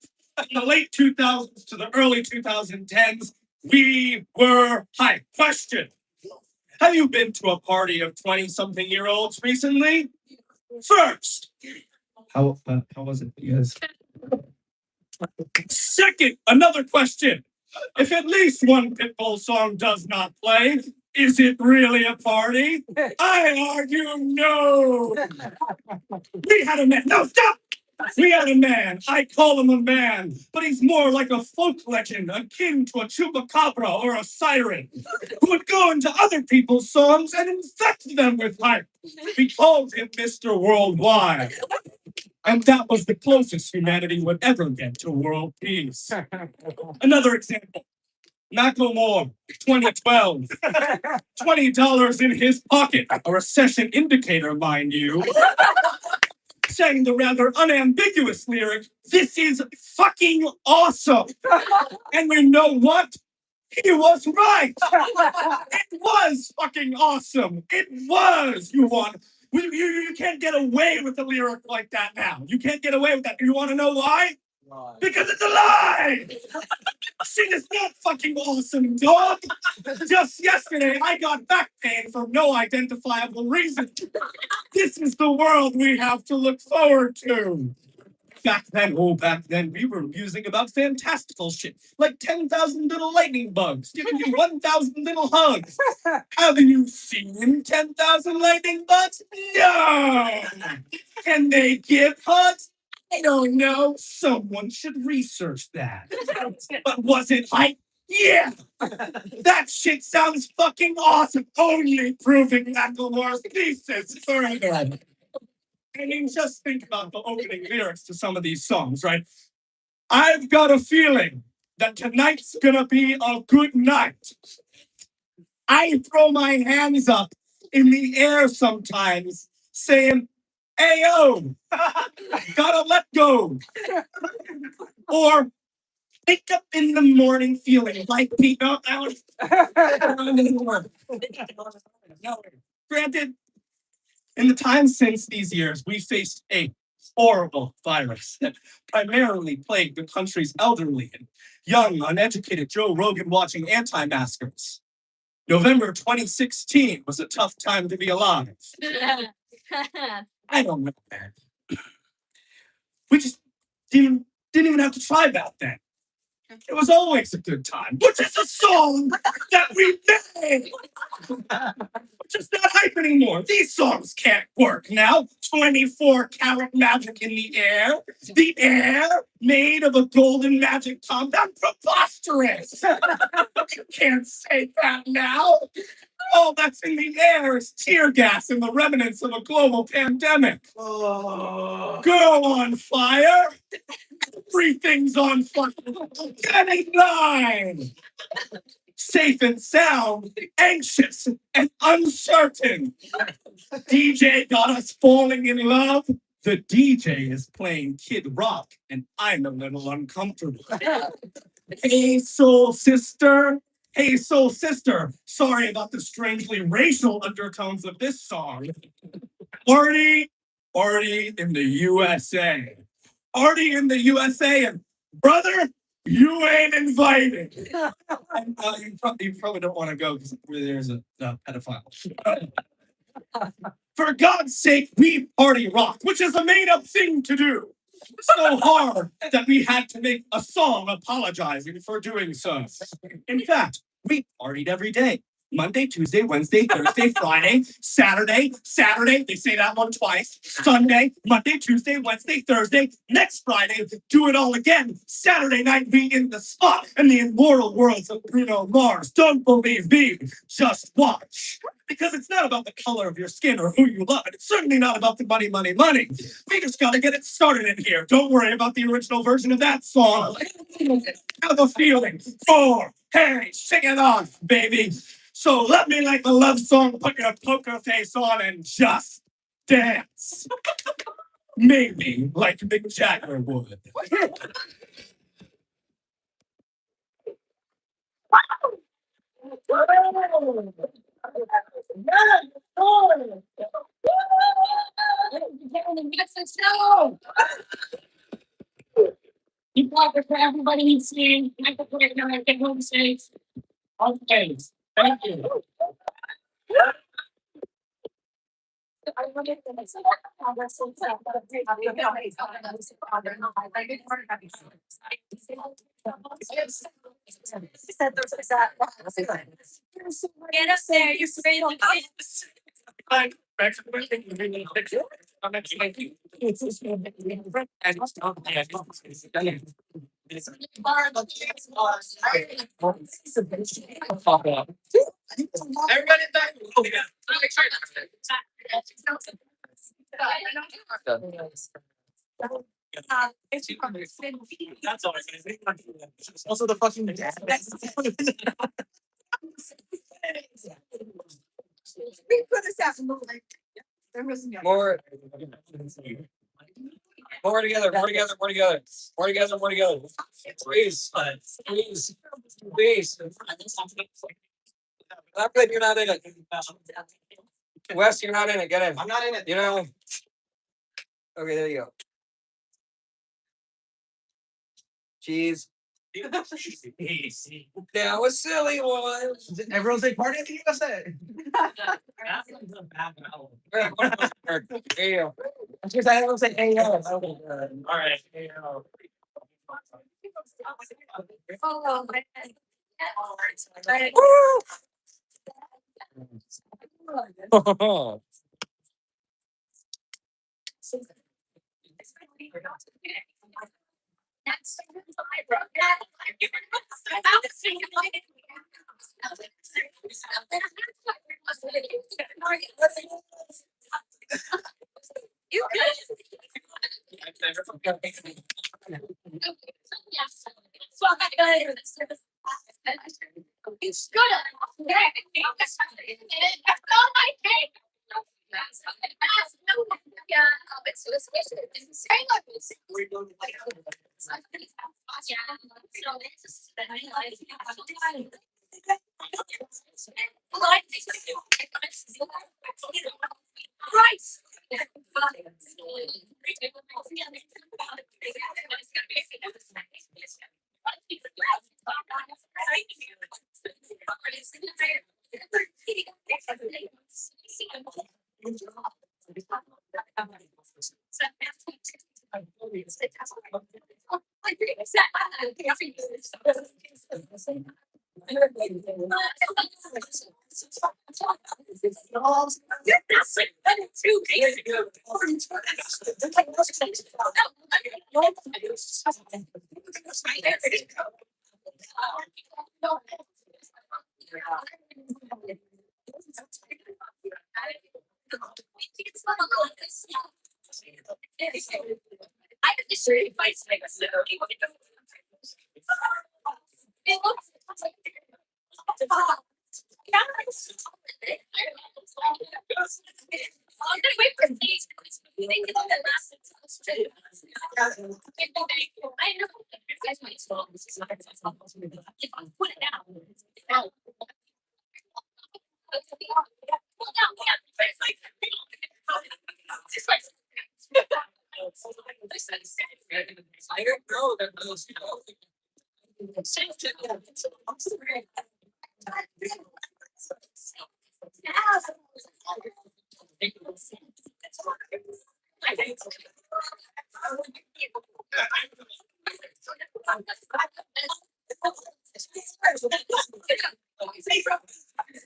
In the late 2000s to the early 2010s, we were hype. Question: have you been to a party of 20-something-year-olds recently? First. How was it, yes? Second, another question. If at least one Pitbull song does not play, is it really a party? I argue no. We had a man. No, stop! We had a man. I call him a man, but he's more like a folk legend, akin to a chupacabra or a siren, who would go into other people's songs and infect them with hype. We called him Mr. Worldwide. And that was the closest humanity would ever get to world peace. Another example. Macklemore, 2012. $20 in his pocket. A recession indicator, mind you. Saying the rather unambiguous lyric, "This is fucking awesome." And you know what? He was right. It was fucking awesome. It was. You can't get away with a lyric like that now. You can't get away with that. You want to know why? Why? Because it's a lie. Shit is not fucking awesome, dog. Just yesterday, I got back pain for no identifiable reason. This is the world we have to look forward to. Back then, we were musing about fantastical shit, like 10,000 little lightning bugs, giving you 1,000 little hugs. Have you seen 10,000 lightning bugs? No! Can they give hugs? I don't know. Someone should research that. But was it hype? Yeah! That shit sounds fucking awesome, only proving Macklemore's thesis further. I mean, just think about the opening lyrics to some of these songs, right? I've got a feeling that tonight's gonna be a good night. I throw my hands up in the air sometimes, saying, Ayo, gotta let go. Or wake up in the morning feeling like peanut out. Granted, in the time since these years, we faced a horrible virus that primarily plagued the country's elderly and young, uneducated Joe Rogan watching anti-maskers. November 2016 was a tough time to be alive. I don't know, man. We just didn't even have to try back then. It was always a good time, which is a song that we made. Just not hype anymore. These songs can't work now. 24-karat magic in the air. The air made of a golden magic compound. Preposterous. You can't say that now. All that's in the air is tear gas and the remnants of a global pandemic. Girl on fire. Everything's on fire. Get in line. Safe and sound, anxious and uncertain. DJ got us falling in love. The DJ is playing Kid Rock, and I'm a little uncomfortable. Hey, soul sister. Hey, soul sister. Sorry about the strangely racial undertones of this song. Party in the USA. Party in the USA, and brother, you ain't invited. You probably don't want to go because there's a pedophile. For God's sake, we party rock, which is a made-up thing to do. So hard that we had to make a song apologizing for doing so. In fact, we partied every day. Monday, Tuesday, Wednesday, Thursday, Friday, Saturday, they say that one twice, Sunday, Monday, Tuesday, Wednesday, Thursday, next Friday, do it all again. Saturday night, we in the spot in the immortal worlds of Bruno Mars. Don't believe me, just watch. Because it's not about the color of your skin or who you love. It's certainly not about the money. We just gotta get it started in here. Don't worry about the original version of that song. Have a feeling. Roar. Hey, sing it off, baby. So let me like a love song, put your poker face on and just dance. Maybe like Mick Jagger would. You got it for everybody who's seen. I can put it in and get home safe. Okay, thank you. Get up there, you're straight on kids. Like, back to the thing, you really need to fix it. I'm actually like, it's just me. And it's not bad. Fuck up. Everybody back. Oh, yeah. That's all I say. Also the fucking dad. We put this out in the like. There was no. More together. Please. I'm glad you're not in it. Wes, you're not in it. Get in. I'm not in it. You know. Okay, there you go. Cheese. Now a silly one. Everyone say party in the USA. There you go. Because I don't say hey. All right. Oh, my head. You It's good.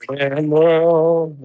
And well,